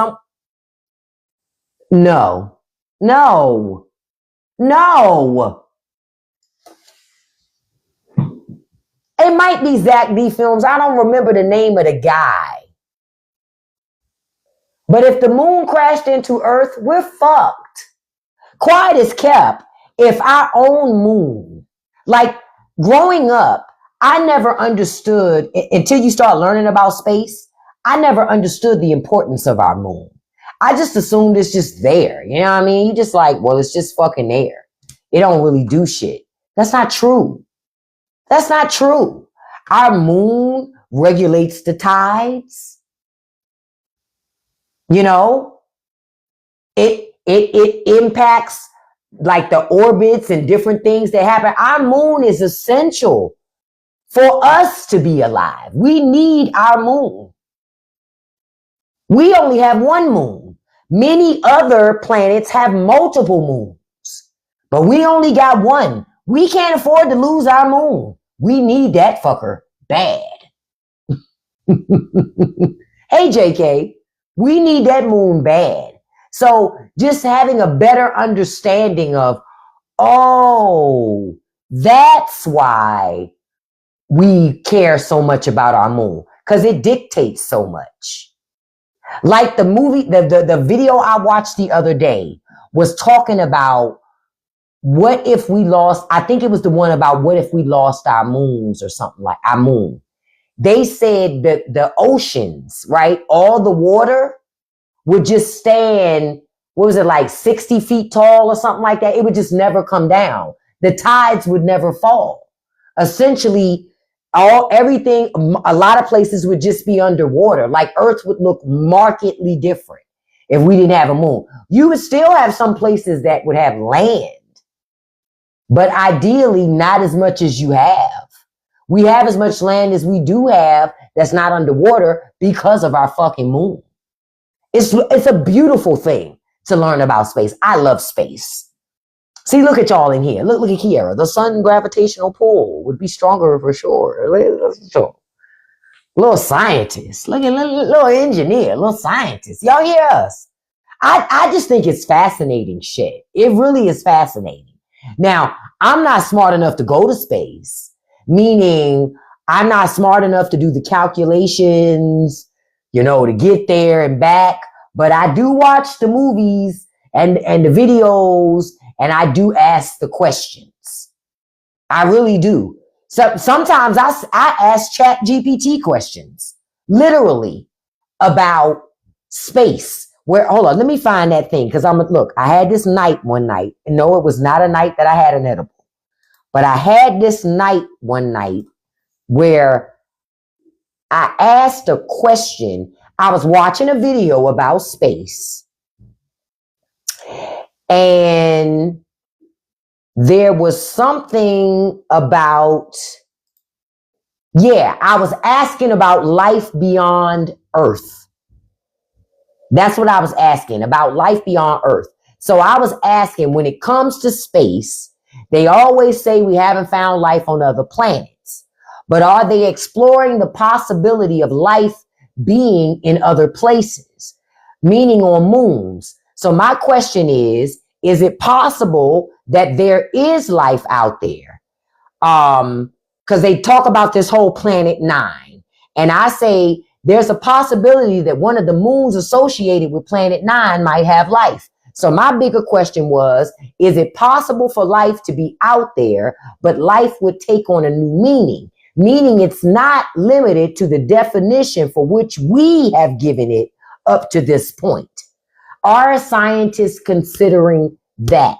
Speaker 1: No. It might be Zach B. Films. I don't remember the name of the guy. But if the moon crashed into Earth, we're fucked. Quiet is kept if our own moon, like growing up, I never understood, until you start learning about space, I never understood the importance of our moon. I just assumed it's just there. You know what I mean? You just like, well, it's just fucking there. It don't really do shit. That's not true. That's not true. Our moon regulates the tides. You know, it impacts like the orbits and different things that happen. Our moon is essential for us to be alive. We need our moon. We only have one moon. Many other planets have multiple moons, but we only got one. We can't afford to lose our moon. We need that fucker bad. Hey, JK, we need that moon bad. So just having a better understanding of, oh, that's why we care so much about our moon, because it dictates so much. Like the movie, the video I watched the other day was talking about what if we lost, I think it was the one about what if we lost our moons or something, like our moon. They said that the oceans, right, all the water would just stand, what was it, like 60 feet tall or something like that? It would just never come down. The tides would never fall. Essentially, everything, a lot of places would just be underwater. Like Earth would look markedly different if we didn't have a moon. You would still have some places that would have land, but ideally not as much as you have. We have as much land as we do have that's not underwater because of our fucking moon. It's a beautiful thing to learn about space. I love space. See, look at y'all in here. Look at Kiara. The sun gravitational pull would be stronger for sure. Little scientist. Look at little engineer, little scientist. Y'all hear us? I just think it's fascinating shit. It really is fascinating. Now, I'm not smart enough to go to space, meaning I'm not smart enough to do the calculations, to get there and back. But I do watch the movies and the videos, and I do ask the questions. I really do. So sometimes I ask Chat GPT questions, literally, about space. Hold on, let me find that thing, because I had this night one night. No, it was not a night that I had an edible, but I had this night one night where I asked a question. I was watching a video about space, And there was something about, yeah, I was asking about life beyond Earth. That's what I was asking about, life beyond Earth. So I was asking, when it comes to space, they always say we haven't found life on other planets, but are they exploring the possibility of life being in other places, meaning on moons? So my question is it possible that there is life out there? Because they talk about this whole planet 9. And I say there's a possibility that one of the moons associated with planet 9 might have life. So my bigger question was, is it possible for life to be out there, but life would take on a new meaning? Meaning it's not limited to the definition for which we have given it up to this point. Are scientists considering that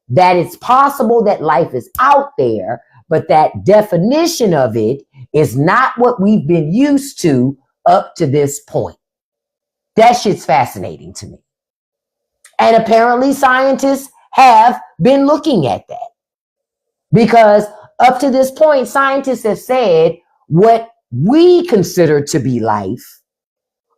Speaker 1: it's possible that life is out there, but that definition of it is not what we've been used to up to this point? That shit's fascinating to me. And apparently scientists have been looking at that, because up to this point, scientists have said what we consider to be life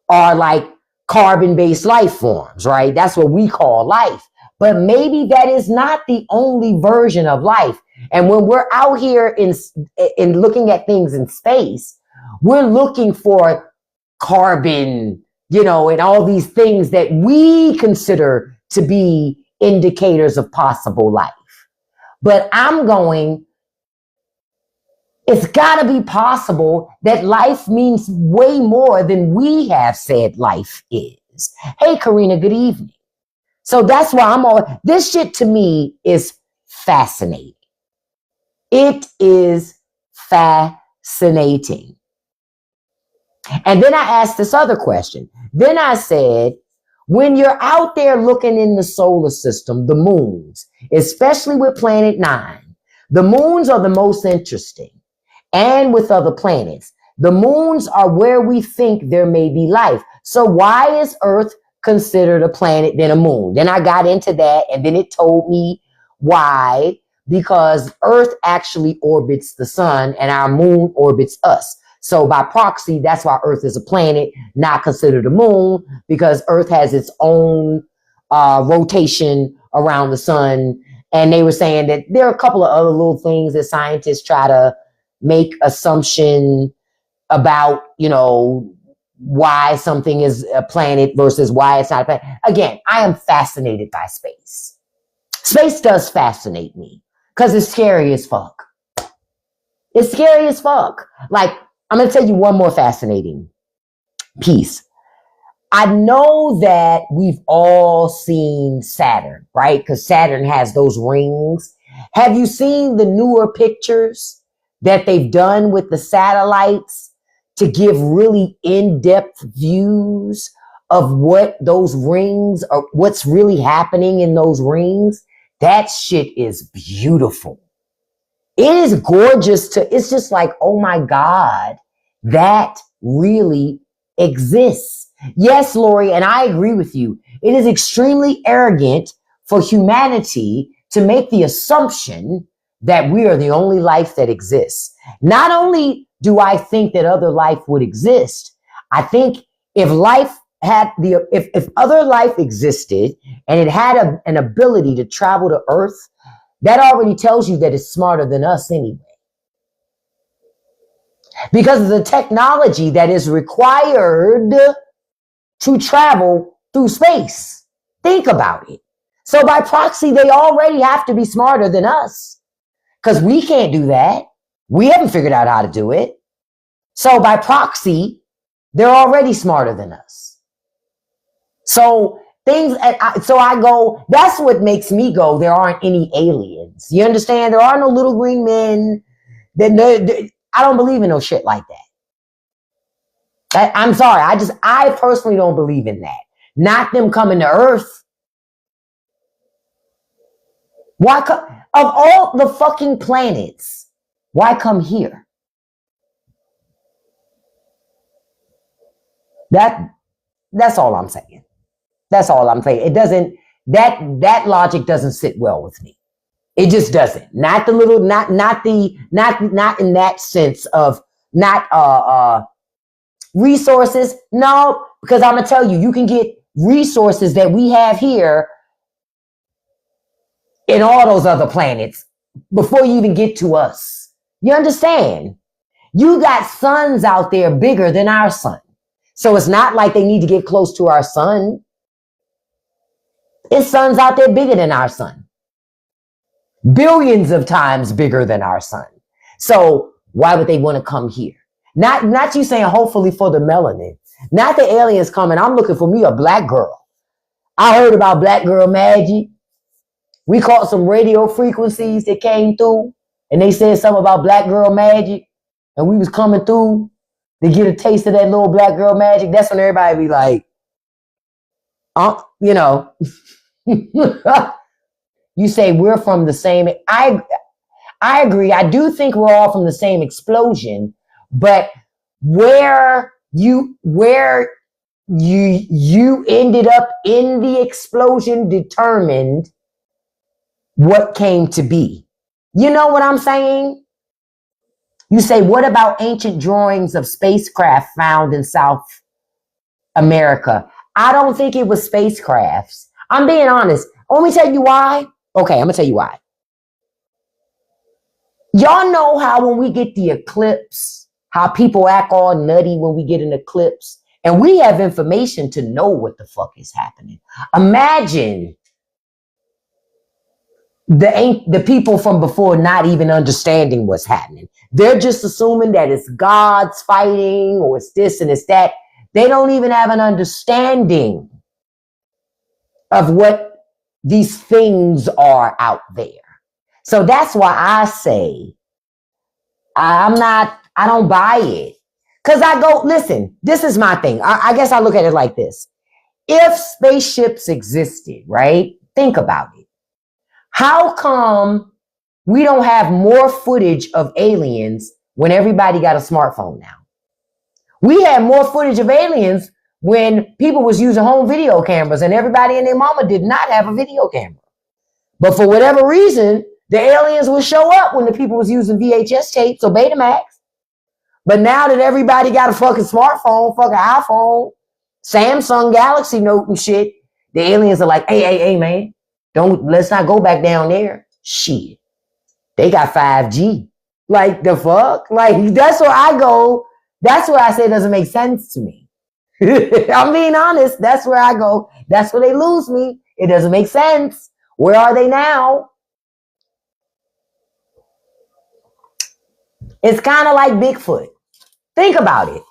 Speaker 1: are like carbon-based life forms, right? That's what we call life. But maybe that is not the only version of life. And when we're out here in looking at things in space, we're looking for carbon, and all these things that we consider to be indicators of possible life. But I'm going, it's got to be possible that life means way more than we have said life is. Hey, Karina, good evening. So that's why this shit to me is fascinating. It is fascinating. And then I asked this other question. Then I said, when you're out there looking in the solar system, the moons, especially with planet 9, the moons are the most interesting. And with other planets, the moons are where we think there may be life. So why is Earth considered a planet than a moon? Then I got into that, and then it told me why. Because Earth actually orbits the sun and our moon orbits us. So by proxy, that's why Earth is a planet, not considered a moon, because Earth has its own rotation around the sun. And they were saying that there are a couple of other little things that scientists try to make assumption about, why something is a planet versus why it's not a planet. Again, I am fascinated by space. Space does fascinate me because it's scary as fuck. It's scary as fuck. Like, I'm going to tell you one more fascinating piece. I know that we've all seen Saturn, right? Because Saturn has those rings. Have you seen the newer pictures that they've done with the satellites to give really in-depth views of what those rings are, what's really happening in those rings? That shit is beautiful. It is gorgeous it's just like, oh my God, that really exists. Yes, Lori, and I agree with you. It is extremely arrogant for humanity to make the assumption that we are the only life that exists. Not only do I think that other life would exist, I think if other life existed and it had an ability to travel to Earth, that already tells you that it's smarter than us anyway. Because of the technology that is required to travel through space. Think about it. So by proxy, they already have to be smarter than us, because we can't do that. We haven't figured out how to do it. So by proxy, they're already smarter than us. So I go, that's what makes me go, there aren't any aliens. You understand? There are no little green men. I don't believe in no shit like that. I'm sorry. I personally don't believe in that. Not them coming to Earth. Why come, of all the fucking planets, why come here? That's all I'm saying. That's all I'm saying. that logic doesn't sit well with me. It just doesn't. Not the little, not in that sense of not resources. No, because I'm gonna tell you, you can get resources that we have here in all those other planets before you even get to us. You understand? You got suns out there bigger than our sun. So it's not like they need to get close to our sun. It's suns out there bigger than our sun. Billions of times bigger than our sun. So why would they want to come here? Not you saying hopefully for the melanin. Not the aliens coming. I'm looking for me a black girl. I heard about black girl magic. We caught some radio frequencies that came through and they said something about black girl magic. And we was coming through to get a taste of that little black girl magic. That's when everybody be like, you know, you say we're from the same. I agree. I do think we're all from the same explosion, but where you ended up in the explosion determined what came to be. You know what I'm saying? You say, what about ancient drawings of spacecraft found in South America? I don't think it was spacecrafts. I'm being honest. Let me tell you why. Okay, I'm going to tell you why. Y'all know how when we get the eclipse, how people act all nutty when we get an eclipse, and we have information to know what the fuck is happening. Imagine the people from before not even understanding what's happening. They're just assuming that it's gods fighting or it's this and it's that. They don't even have an understanding of what these things are out there. So that's why I say I don't buy it. Because I go, listen, this is my thing. I guess I look at it like this. If spaceships existed, right? Think about it. How come we don't have more footage of aliens when everybody got a smartphone now? We had more footage of aliens when people was using home video cameras and everybody and their mama did not have a video camera. But for whatever reason, the aliens would show up when the people was using VHS tapes or Betamax. But now that everybody got a fucking smartphone, fucking iPhone, Samsung Galaxy Note and shit, the aliens are like, hey, man, let's not go back down there. Shit. They got 5G. Like, the fuck? Like, that's where I go. That's where I say it doesn't make sense to me. I'm being honest. That's where I go. That's where they lose me. It doesn't make sense. Where are they now? It's kind of like Bigfoot. Think about it.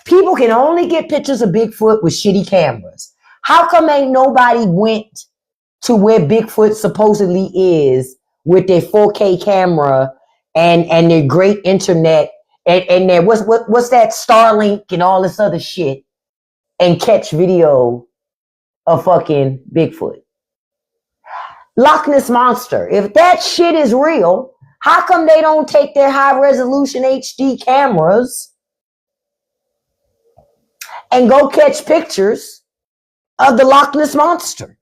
Speaker 1: People can only get pictures of Bigfoot with shitty cameras. How come ain't nobody went to where Bigfoot supposedly is with their 4K camera and their great internet and their what's that Starlink and all this other shit and catch video of fucking Bigfoot? Loch Ness Monster. If that shit is real, how come they don't take their high resolution HD cameras and go catch pictures of the Loch Ness Monster?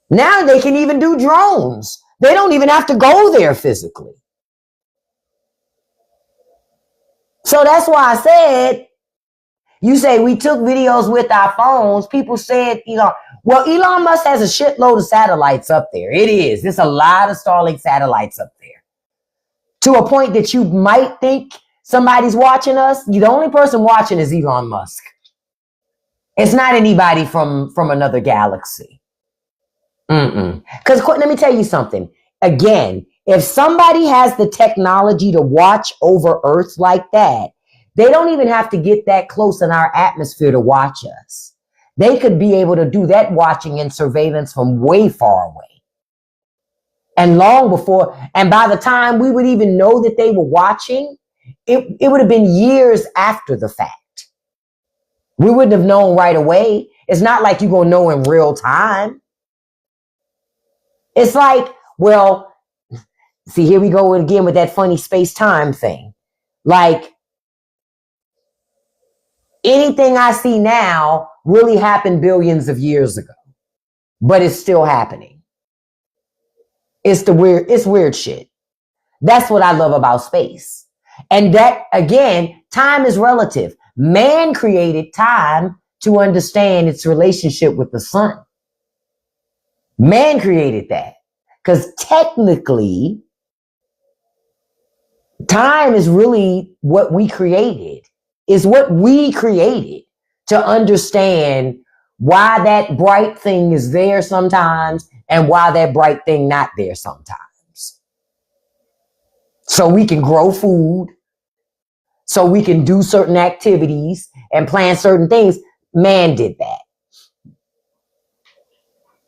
Speaker 1: Now they can even do drones. They don't even have to go there physically. So that's why I said, you say we took videos with our phones. People said, well, Elon Musk has a shitload of satellites up there. It is. There's a lot of Starlink satellites up there. To a point that you might think somebody's watching us. The only person watching is Elon Musk. It's not anybody from another galaxy. Because let me tell you something. Again, if somebody has the technology to watch over Earth like that, they don't even have to get that close in our atmosphere to watch us. They could be able to do that watching and surveillance from way far away. And long before, and by the time we would even know that they were watching, it would have been years after the fact. We wouldn't have known right away. It's not like you're going to know in real time. It's like, well, see, here we go again with that funny space-time thing. Like, anything I see now really happened billions of years ago. but it's still happening. It's weird shit. That's what I love about space. And that, again, time is relative. Man created time to understand its relationship with the sun. Man created that. Because technically, time is really what we created. Is what we created to understand why that bright thing is there sometimes and why that bright thing not there sometimes. So we can grow food, so we can do certain activities and plan certain things. Man did that.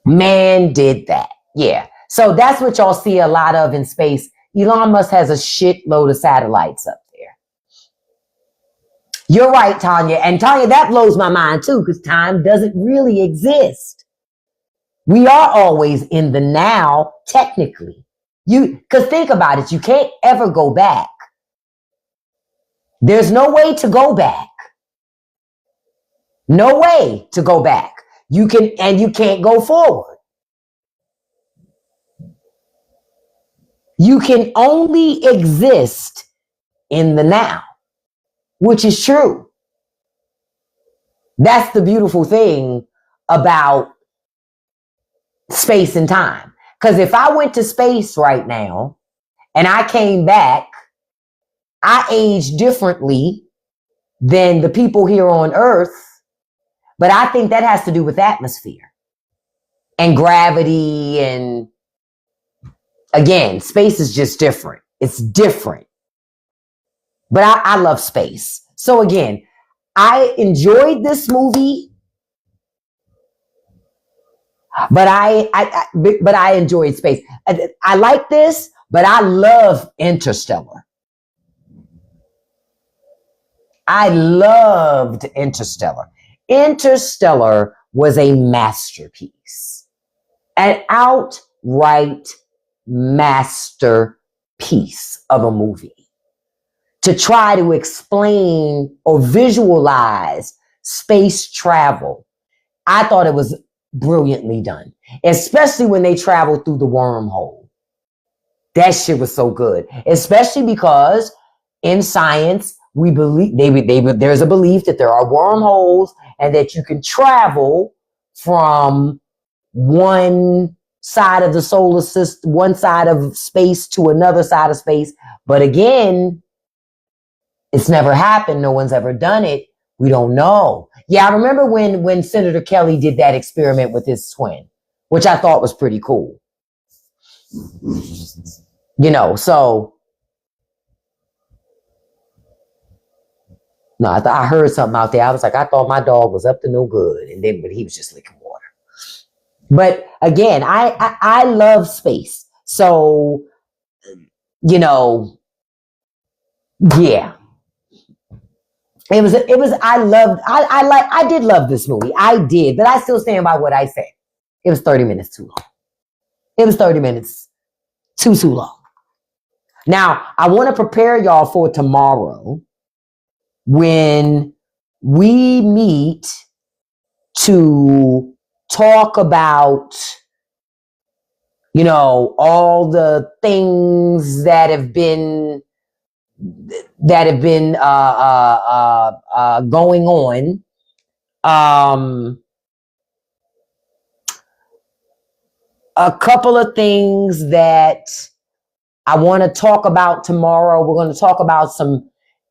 Speaker 1: Man did that. Yeah. So that's what y'all see a lot of in space. Elon Musk has a shitload of satellites up there. You're right, Tanya. And Tanya, that blows my mind too, because time doesn't really exist. We are always in the now, technically. Because think about it, you can't ever go back. There's no way to go back. No way to go back. You can't go forward. You can only exist in the now, which is true. That's the beautiful thing about space and time. Because if I went to space right now and I came back, I age differently than the people here on Earth. But I think that has to do with atmosphere and gravity. And again, space is just different. It's different. But I love space. So again, I enjoyed this movie, but I enjoyed space. I like this, but I love Interstellar. I loved Interstellar. Interstellar was a masterpiece, an outright masterpiece of a movie. To try to explain or visualize space travel, I thought it was brilliantly done, especially when they traveled through the wormhole. That shit was so good, especially because in science, we believe there's a belief that there are wormholes and that you can travel from one side of the solar system, one side of space to another side of space. But again, it's never happened. No one's ever done it. We don't know. Yeah, I remember when Senator Kelly did that experiment with his twin, which I thought was pretty cool. So no, I heard something out there. I was like, I thought my dog was up to no good, but he was just licking water. But again, I love space, so yeah. I did love this movie. I did, but I still stand by what I said. It was 30 minutes too long. It was 30 minutes too long. Now, I want to prepare y'all for tomorrow when we meet to talk about, all the things that have been going on. A couple of things that I want to talk about tomorrow. We're going to talk about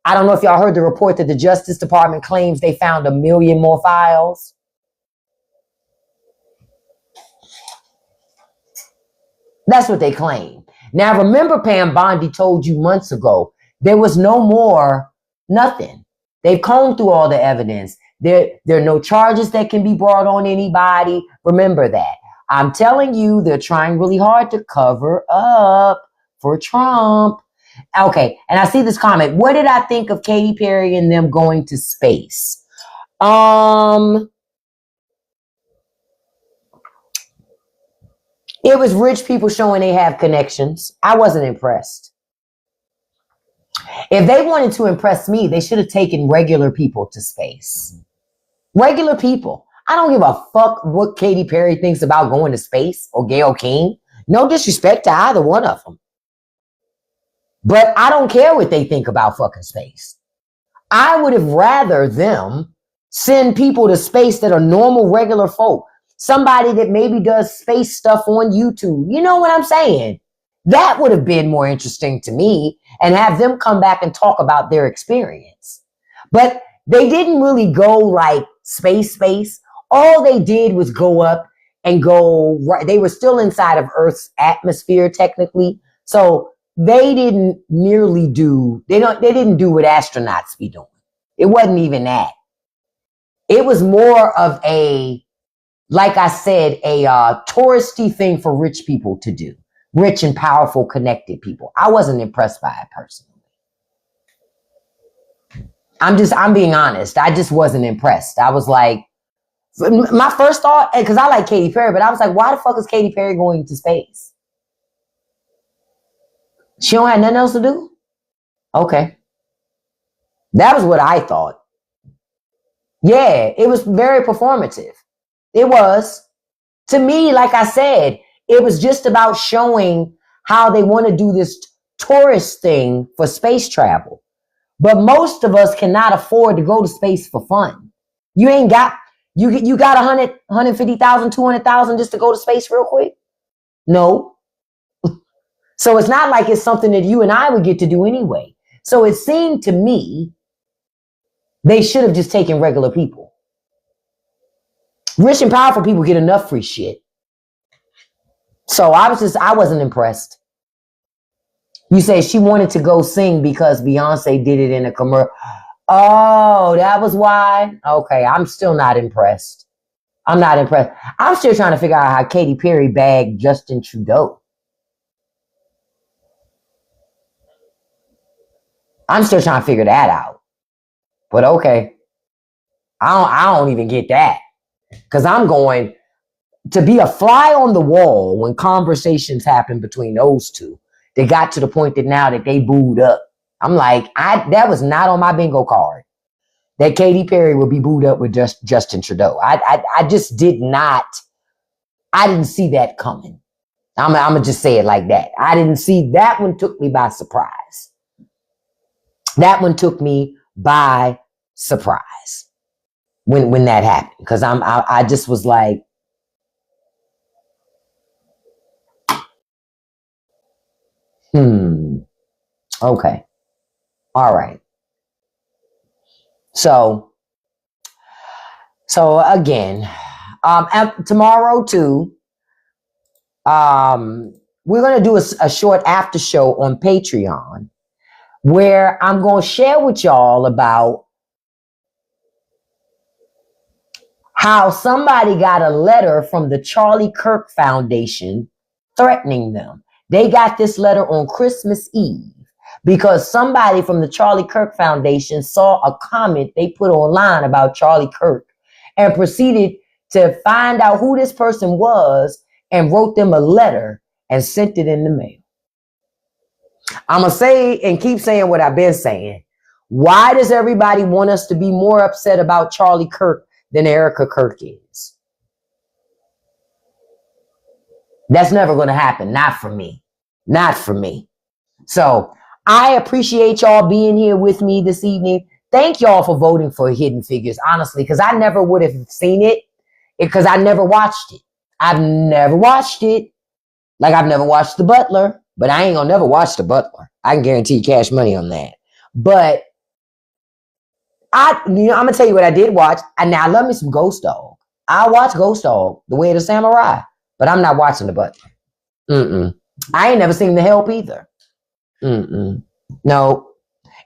Speaker 1: I don't know if y'all heard the report that the Justice Department claims they found 1 million more files. That's what they claim. Now, remember, Pam Bondi told you months ago, there was nothing. They've combed through all the evidence. There are no charges that can be brought on anybody. Remember that. I'm telling you, they're trying really hard to cover up for Trump. Okay, and I see this comment. What did I think of Katy Perry and them going to space? It was rich people showing they have connections. I wasn't impressed. If they wanted to impress me, they should have taken regular people to space. Regular people. I don't give a fuck what Katy Perry thinks about going to space or Gayle King. No disrespect to either one of them. But I don't care what they think about fucking space. I would have rather them send people to space that are normal, regular folk. Somebody that maybe does space stuff on YouTube. You know what I'm saying? That would have been more interesting to me, and have them come back and talk about their experience. But they didn't really go like space. All they did was go up and go right. They were still inside of Earth's atmosphere technically. So they didn't nearly do, they didn't do what astronauts be doing. It wasn't even that. It was more of a, like I said, a touristy thing for rich people to do. Rich and powerful, connected people. I wasn't impressed by it personally. I'm being honest. I just wasn't impressed. I was like, my first thought, because I like Katy Perry, but I was like, why the fuck is Katy Perry going to space? She don't have nothing else to do? Okay. That was what I thought. Yeah, it was very performative. It was. To me, like I said, it was just about showing how they want to do this tourist thing for space travel. But most of us cannot afford to go to space for fun. You ain't got, you got 100, 150,000, 200,000 just to go to space real quick? No. So it's not like it's something that you and I would get to do anyway. So it seemed to me they should have just taken regular people. Rich and powerful people get enough free shit. So I wasn't impressed. You say she wanted to go sing because Beyonce did it in a commercial. Oh, that was why? Okay, I'm still not impressed. I'm not impressed. I'm still trying to figure out how Katy Perry bagged Justin Trudeau. I'm still trying to figure that out. But okay. I don't even get that. Because I'm going to be a fly on the wall when conversations happen between those two. They got to the point that now that they booed up. I'm like, that was not on my bingo card. That Katy Perry would be booed up with Justin Trudeau. I just did not. I didn't see that coming. I'm going to just say it like that. I didn't see that one. Took me by surprise. That one took me by surprise when that happened. Because I just was like, okay. All right. So again, tomorrow too, we're going to do a short after show on Patreon where I'm going to share with y'all about how somebody got a letter from the Charlie Kirk Foundation threatening them. They got this letter on Christmas Eve because somebody from the Charlie Kirk Foundation saw a comment they put online about Charlie Kirk and proceeded to find out who this person was and wrote them a letter and sent it in the mail. I'm going to say and keep saying what I've been saying. Why does everybody want us to be more upset about Charlie Kirk than Erica Kirk is? That's never going to happen. Not for me. Not for me. So I appreciate y'all being here with me this evening. Thank y'all for voting for Hidden Figures, honestly, because I never would have seen it because I never watched it. I've never watched it. Like I've never watched The Butler, but I ain't gonna never watch The Butler. I can guarantee cash money on that. But I'm gonna tell you what I did watch. And now I love me some Ghost Dog. I watch Ghost Dog, The Way of the Samurai, but I'm not watching The Butler. I ain't never seen The Help either. No,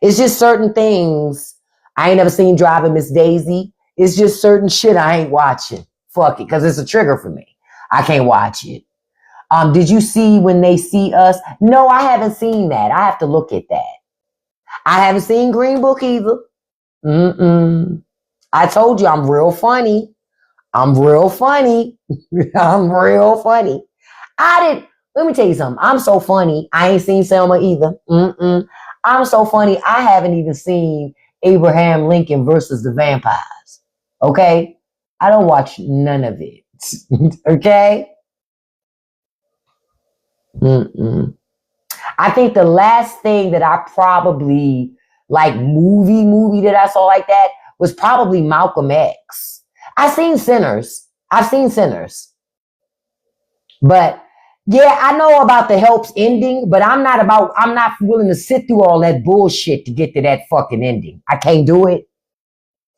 Speaker 1: it's just certain things. I ain't never seen Driving Miss Daisy. It's just certain shit I ain't watching. Fuck it, because it's a trigger for me. I can't watch it. Did you see When They See Us? No, I haven't seen that. I have to look at that. I haven't seen Green Book either. I told you I'm real funny. I'm real funny. I'm real funny. Let me tell you something. I'm so funny. I ain't seen Selma either. I'm so funny. I haven't even seen Abraham Lincoln versus the Vampires. Okay? I don't watch none of it. Okay? Mm-mm. I think the last thing that I probably like movie that I saw like that was probably Malcolm X. I've seen Sinners. I've seen Sinners. But yeah, I know about the Helps ending, but I'm not willing to sit through all that bullshit to get to that fucking ending. I can't do it.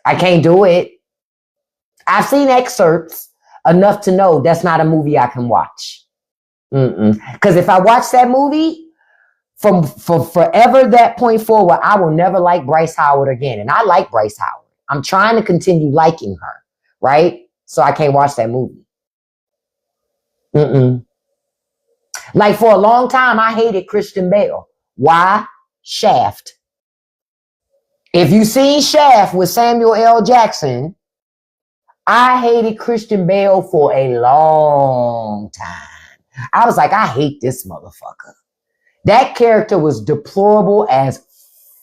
Speaker 1: I can't do it. I've seen excerpts enough to know that's not a movie I can watch. Because if I watch that movie, from forever that point forward, I will never like Bryce Howard again. And I like Bryce Howard. I'm trying to continue liking her, right? So I can't watch that movie. Like for a long time, I hated Christian Bale. Why? Shaft. If you seen Shaft with Samuel L. Jackson, I hated Christian Bale for a long time. I was like, I hate this motherfucker. That character was deplorable as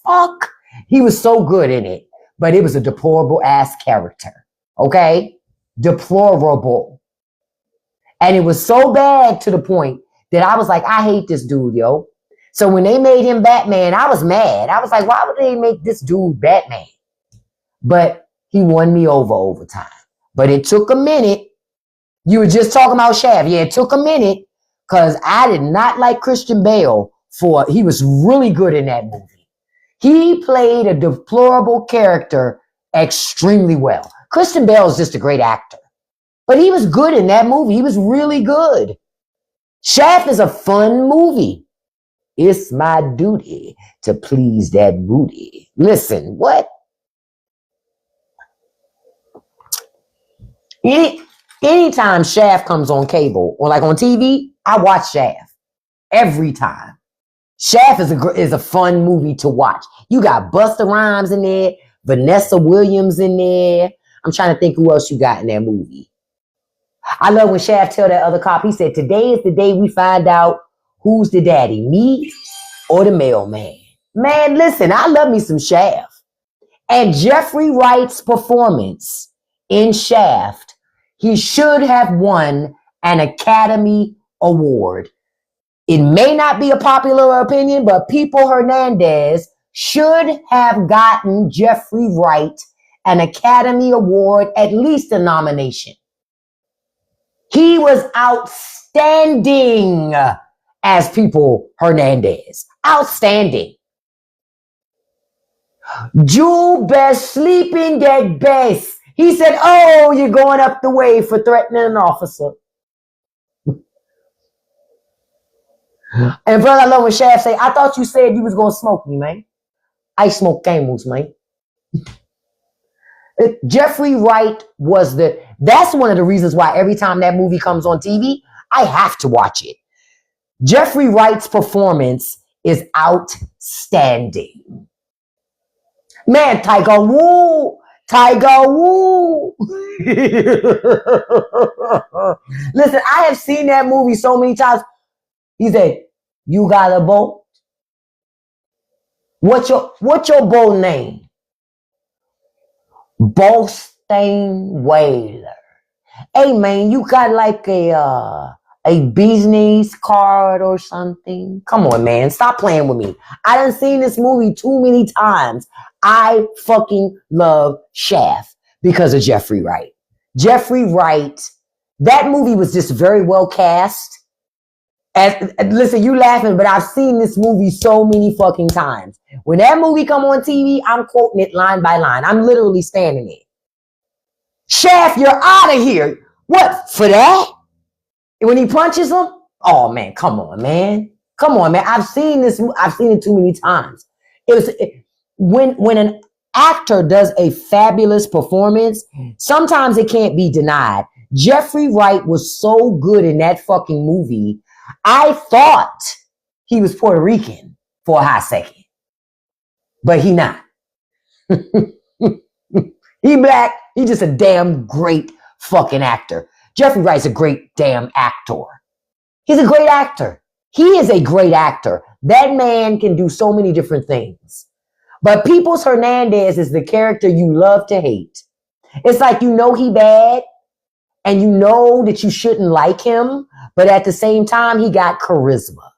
Speaker 1: fuck. He was so good in it, but it was a deplorable ass character. Okay? Deplorable. And it was so bad to the point that I was like, I hate this dude, yo. So when they made him Batman, I was mad. I was like, why would they make this dude Batman? But he won me over time. But it took a minute. You were just talking about Shaft. Yeah, it took a minute because I did not like Christian Bale he was really good in that movie. He played a deplorable character extremely well. Christian Bale is just a great actor. But he was good in that movie. He was really good. Shaft is a fun movie. It's my duty to please that booty. Listen, what? Anytime Shaft comes on cable or like on TV, I watch Shaft every time. Shaft is a fun movie to watch. You got Busta Rhymes in there, Vanessa Williams in there. I'm trying to think who else you got in that movie. I love when Shaft tell that other cop, he said, today is the day we find out who's the daddy, me or the mailman. Man, listen, I love me some Shaft. And Jeffrey Wright's performance in Shaft, he should have won an Academy Award. It may not be a popular opinion, but People Hernandez should have gotten Jeffrey Wright an Academy Award, at least a nomination. He was outstanding as People Hernandez. Outstanding. Jewel best sleeping that best. He said, oh, you're going up the way for threatening an officer. And brother, I love when Shaft say, I thought you said you was going to smoke me, man. I smoke camels, man. Jeffrey Wright that's one of the reasons why every time that movie comes on TV, I have to watch it. Jeffrey Wright's performance is outstanding. Man, Tiger Woo. Listen, I have seen that movie so many times. He said, you got a boat? What's your boat name? Boston Whaler. Hey man, you got like a business card or something? Come on, man. Stop playing with me. I done seen this movie too many times. I fucking love Shaft because of Jeffrey Wright. Jeffrey Wright, that movie was just very well cast. Listen, you laughing, but I've seen this movie so many fucking times. When that movie come on TV, I'm quoting it line by line. I'm literally standing there. Shaft, you're out of here. What, for that? When he punches him? Oh, man, come on, man. Come on, man. I've seen it too many times. When an actor does a fabulous performance, sometimes it can't be denied. Jeffrey Wright was so good in that fucking movie. I thought he was Puerto Rican for a hot second, but he not. He black. He just a damn great fucking actor. Jeffrey Wright's a great damn actor. He's a great actor. He is a great actor. That man can do so many different things. But Peoples Hernandez is the character you love to hate. It's like you know he bad and you know that you shouldn't like him, but at the same time he got charisma.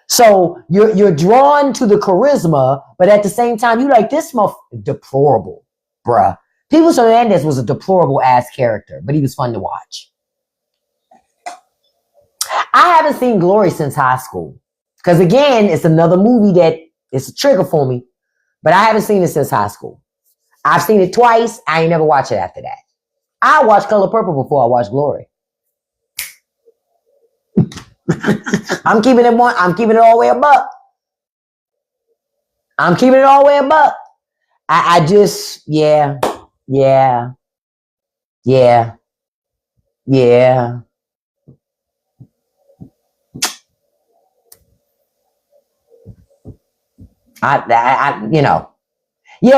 Speaker 1: So you're drawn to the charisma, but at the same time you like this deplorable, bruh. People Hernandez was a deplorable ass character, but he was fun to watch. I haven't seen Glory since high school. Because again, it's another movie that it's a trigger for me. But I haven't seen it since high school. I've seen it twice. I ain't never watched it after that. I watched Color Purple before I watched Glory. I'm keeping it all the way a buck. I'm keeping it all the way a buck. I just, yeah.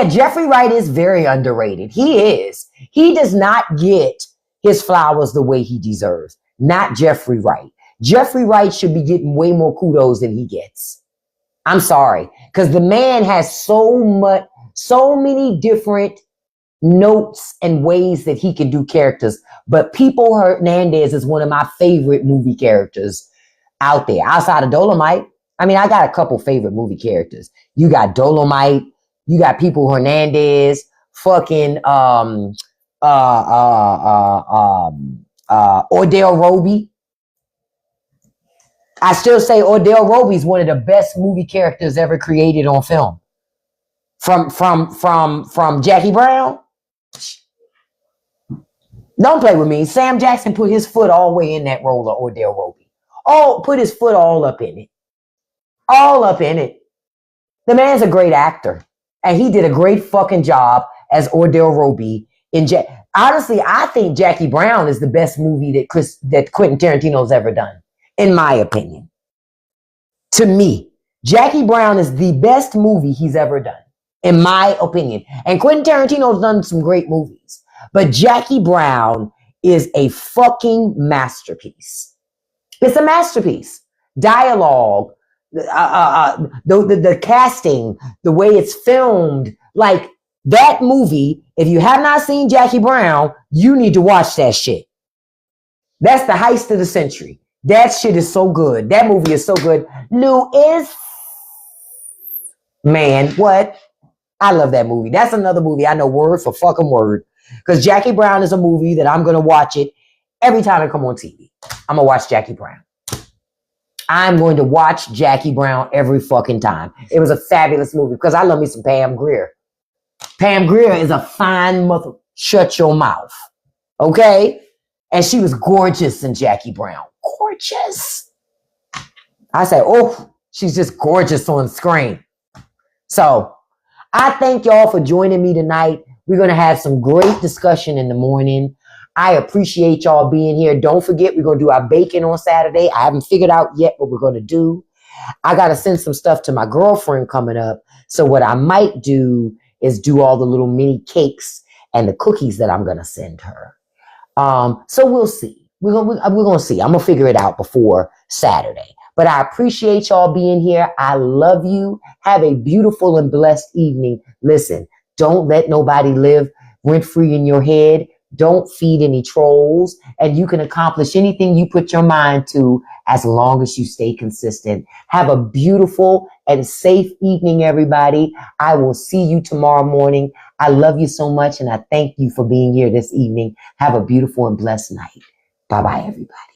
Speaker 1: Jeffrey Wright is very underrated. He is. He does not get his flowers the way he deserves. Not Jeffrey Wright. Jeffrey Wright should be getting way more kudos than he gets. I'm sorry. Because the man has so many different notes and ways that he can do characters. But People Hernandez is one of my favorite movie characters out there. Outside of Dolomite. I mean, I got a couple favorite movie characters. You got Dolomite. You got People Hernandez. Fucking Ordell Roby. I still say Ordell Roby is one of the best movie characters ever created on film. From Jackie Brown. Don't play with me. Sam Jackson put his foot all the way in that role of Ordell Roby. Put his foot all up in it. All up in it. The man's a great actor. And he did a great fucking job as Ordell Roby in Honestly, I think Jackie Brown is the best movie that Quentin Tarantino's ever done, in my opinion. To me, Jackie Brown is the best movie he's ever done, in my opinion. And Quentin Tarantino's done some great movies, but Jackie Brown is a fucking masterpiece. It's a masterpiece. Dialogue, the casting, the way it's filmed, like that movie. If you have not seen Jackie Brown, you need to watch that shit. That's the heist of the century. That shit is so good. That movie is so good. Man, what? I love that movie. That's another movie I know word for fucking word. Because Jackie Brown is a movie that I'm going to watch it every time I come on TV. I'm going to watch Jackie Brown. I'm going to watch Jackie Brown every fucking time. It was a fabulous movie because I love me some Pam Grier. Pam Grier is a fine mother. Shut your mouth. Okay? And she was gorgeous in Jackie Brown. Gorgeous. I say, she's just gorgeous on screen. So, I thank y'all for joining me tonight. We're going to have some great discussion in the morning. I appreciate y'all being here. Don't forget, we're going to do our bacon on Saturday. I haven't figured out yet what we're going to do. I got to send some stuff to my girlfriend coming up. So what I might do is do all the little mini cakes and the cookies that I'm going to send her. So we'll see. We're going to see. I'm going to figure it out before Saturday. But I appreciate y'all being here. I love you. Have a beautiful and blessed evening. Listen, don't let nobody live rent-free in your head. Don't feed any trolls. And you can accomplish anything you put your mind to as long as you stay consistent. Have a beautiful and safe evening, everybody. I will see you tomorrow morning. I love you so much, and I thank you for being here this evening. Have a beautiful and blessed night. Bye-bye, everybody.